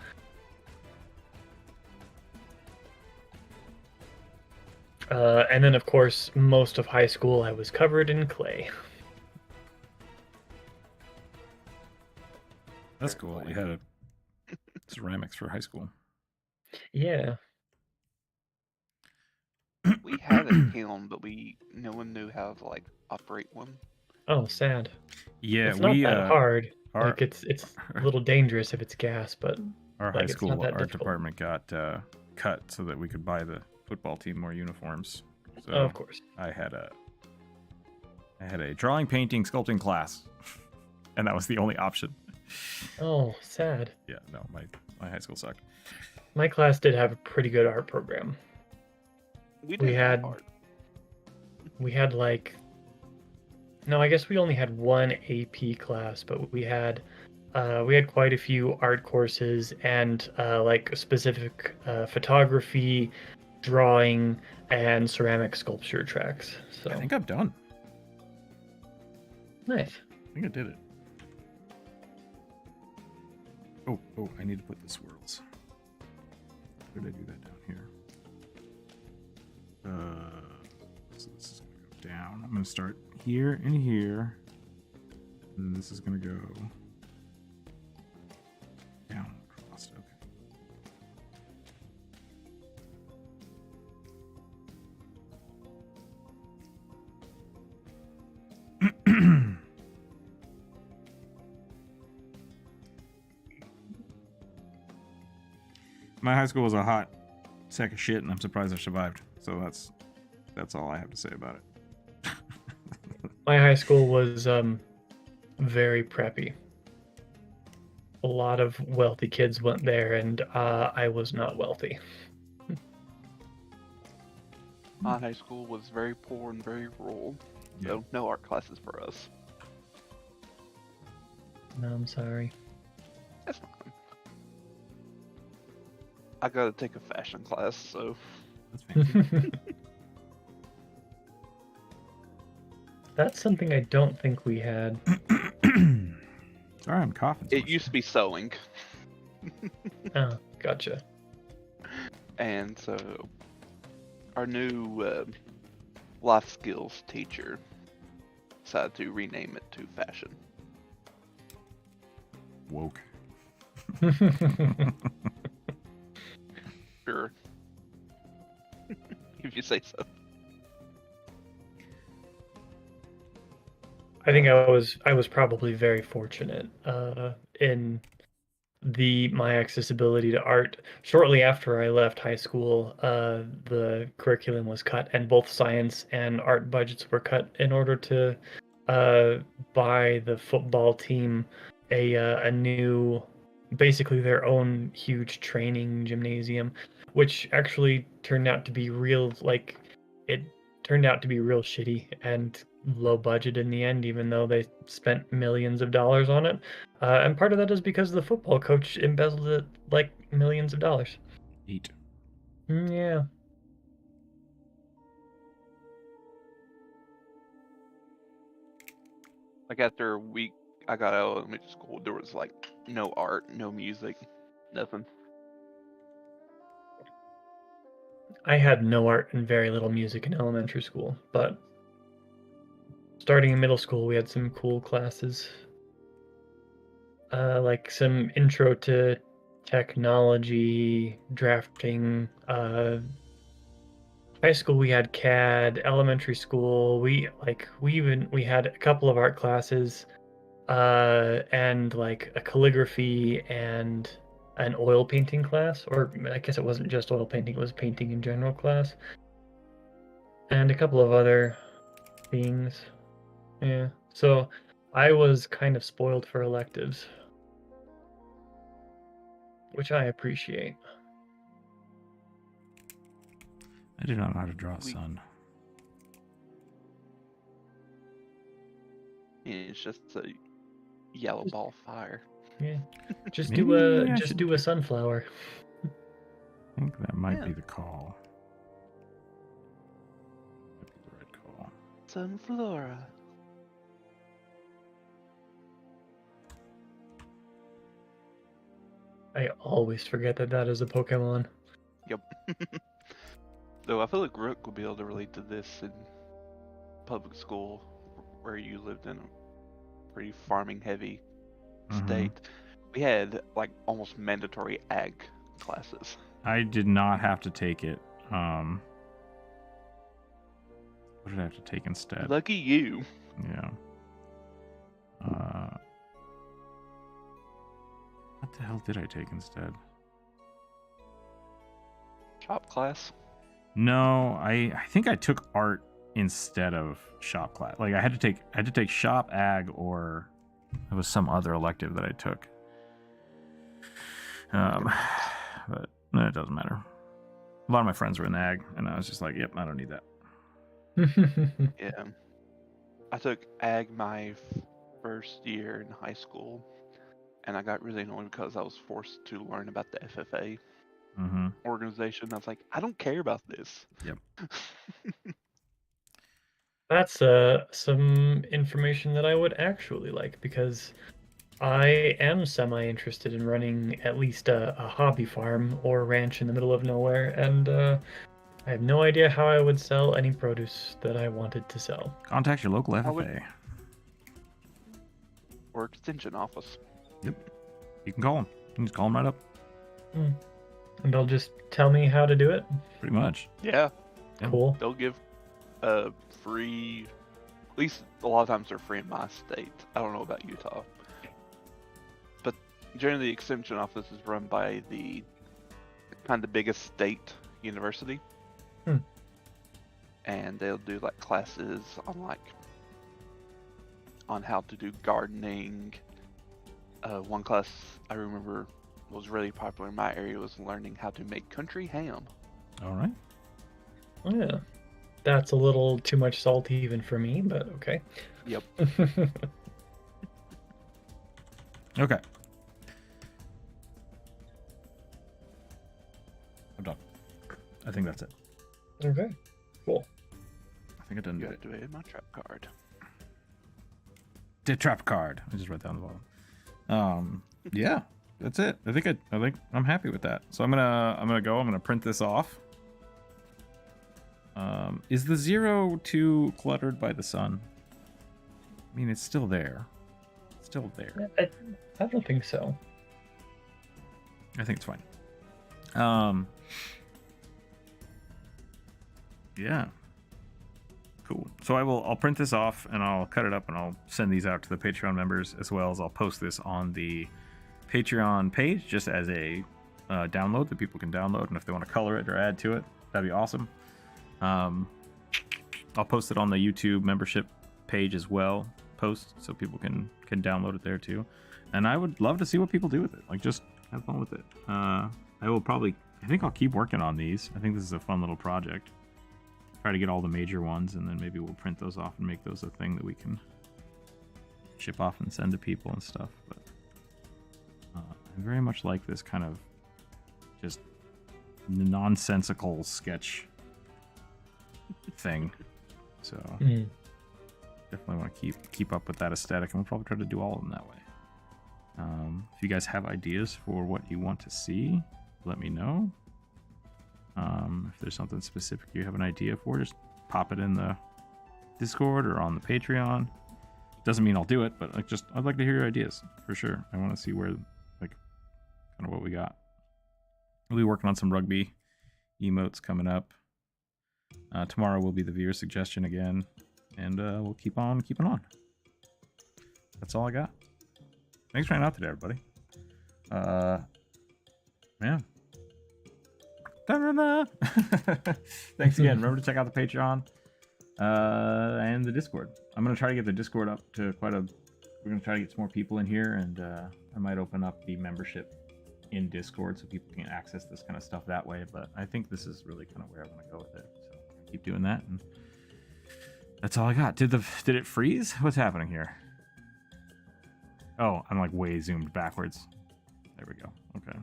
And then, of course, most of high school I was covered in clay. That's cool. You had a ceramics for high school. Yeah. We had a kiln, but no one knew how to like operate one. Oh, sad. Yeah, It's not that hard. our Like it's a little dangerous if it's gas, but our like high it's not school that art difficult. department got cut so that we could buy the football team more uniforms. So Oh, of course. I had a drawing, painting, sculpting class, and that was the only option. Oh, sad. Yeah, no, my high school sucked. My class did have a pretty good art program. We didn't have art. We had like, no, I guess we only had one AP class, but we had quite a few art courses and like specific photography, drawing, and ceramic sculpture tracks. So I think I'm done. nice. I think I did it. Oh, I need to put the swirls. Where did I do that down here? So this is gonna go down. I'm gonna start here and here. And this is gonna go down across. Okay. My high school was a hot sack of shit, and I'm surprised I survived. So that's all I have to say about it. My high school was very preppy. A lot of wealthy kids went there, and I was not wealthy. My high school was very poor and very rural, so no art classes for us. No, I'm sorry. That's fine. I gotta take a fashion class, so. That's fancy. That's something I don't think we had. Sorry, I'm coughing. So It used to be sewing. Oh, gotcha. And so, our new life skills teacher decided to rename it to fashion. Woke. Sure. If you say so. I think I was probably very fortunate in my accessibility to art. Shortly after I left high school, the curriculum was cut, and both science and art budgets were cut in order to buy the football team a new, basically their own huge training gymnasium, which actually turned out to be real. Like it turned out to be real shitty and low budget in the end, even though they spent millions of dollars on it. And part of that is because the football coach embezzled it like millions of dollars. Eat. Yeah. Like after a week I got out of elementary school, there was like no art, no music, nothing. I had no art and very little music in elementary school, but starting in middle school, we had some cool classes. Like some intro to technology, drafting. High school we had CAD. Elementary school we had a couple of art classes, and like a calligraphy and an oil painting class, or I guess it wasn't just oil painting; it was painting in general class, and a couple of other things. Yeah, so I was kind of spoiled for electives, which I appreciate. I do not know how to draw a sun. It's just a yellow ball of fire. Yeah, just Maybe I just should do a sunflower. I think that might be the call. Might be the right call. Sunflora. I always forget that is a Pokemon. Yep. Though I feel like Rook would be able to relate to this in public school, where you lived in a pretty farming heavy state. We had like almost mandatory ag classes. I did not have to take it. What did I have to take instead? Lucky you. Yeah. What the hell did I take instead? Shop class. No, I think I took art instead of shop class. Like I had to take shop, ag, or it was some other elective that I took. But it doesn't matter. A lot of my friends were in ag, and I was just like, yep, I don't need that. Yeah. I took ag my first year in high school, and I got really annoyed because I was forced to learn about the FFA Mm-hmm. organization. I was like, I don't care about this. Yep. That's some information that I would actually like, because I am semi-interested in running at least a hobby farm or ranch in the middle of nowhere, and I have no idea how I would sell any produce that I wanted to sell. Contact your local I would- FFA. Or extension office. Yep. You can call them. You can just call them right up. And they'll just tell me how to do it? Pretty much. Yeah. Yeah. Cool. They'll give free, at least a lot of times they're free in my state. I don't know about Utah. But generally the extension office is run by the kind of biggest state university. And they'll do like classes on how to do gardening. One class I remember was really popular in my area was learning how to make country ham. All right. Oh, yeah. That's a little too much salt even for me, but okay. Yep. Okay. I'm done. I think that's it. Okay. Cool. I think I done You did it. activated my trap card. Did trap card. I just wrote down the bottom. Yeah, that's it. I think I'm happy with that. So I'm gonna print this off. Is the 0 too cluttered by the sun? I mean, it's still there. It's still there. I don't think so. I think it's fine. Yeah. Cool. So I'll print this off and I'll cut it up and I'll send these out to the Patreon members, as well as I'll post this on the Patreon page just as a download that people can download, and if they want to color it or add to it, that'd be awesome. I'll post it on the YouTube membership page as well, so people can download it there too. And I would love to see what people do with it. Like, just have fun with it. I think I'll keep working on these. I think this is a fun little project. Try to get all the major ones, and then maybe we'll print those off and make those a thing that we can ship off and send to people and stuff. But I very much like this kind of just nonsensical sketch thing. So definitely want to keep up with that aesthetic, and we'll probably try to do all of them that way. If you guys have ideas for what you want to see, let me know. If there's something specific you have an idea for, just pop it in the Discord or on the Patreon. Doesn't mean I'll do it, but I'd like to hear your ideas for sure. I want to see where, kind of what we got. We'll be working on some rugby emotes coming up. Tomorrow will be the viewer suggestion again, and we'll keep on keeping on. That's all I got. Thanks for hanging out today, everybody. Yeah. Da-da-da. Thanks again. Remember to check out the Patreon and the Discord. I'm going to try to get the Discord up to we're going to try to get some more people in here, and I might open up the membership in Discord so people can access this kind of stuff that way. But I think this is really kind of where I want to go with it. So keep doing that, and that's all I got. Did it freeze? What's happening here? Oh, I'm like way zoomed backwards. There we go. Okay.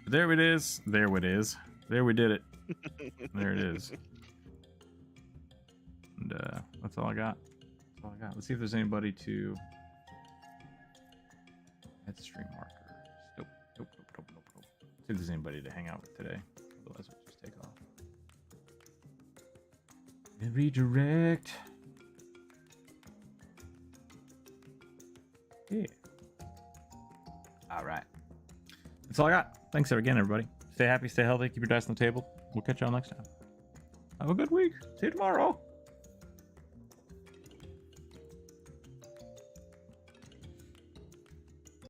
There it is. There it is. There we did it. There it is. And that's all I got. That's all I got. Let's see if there's anybody to add stream markers. Nope. See if there's anybody to hang out with today. Otherwise, we'll just take off. And redirect. Yeah. All right. That's all I got. Thanks again, everybody. Stay happy, stay healthy, keep your dice on the table. We'll catch y'all next time. Have a good week. See you tomorrow.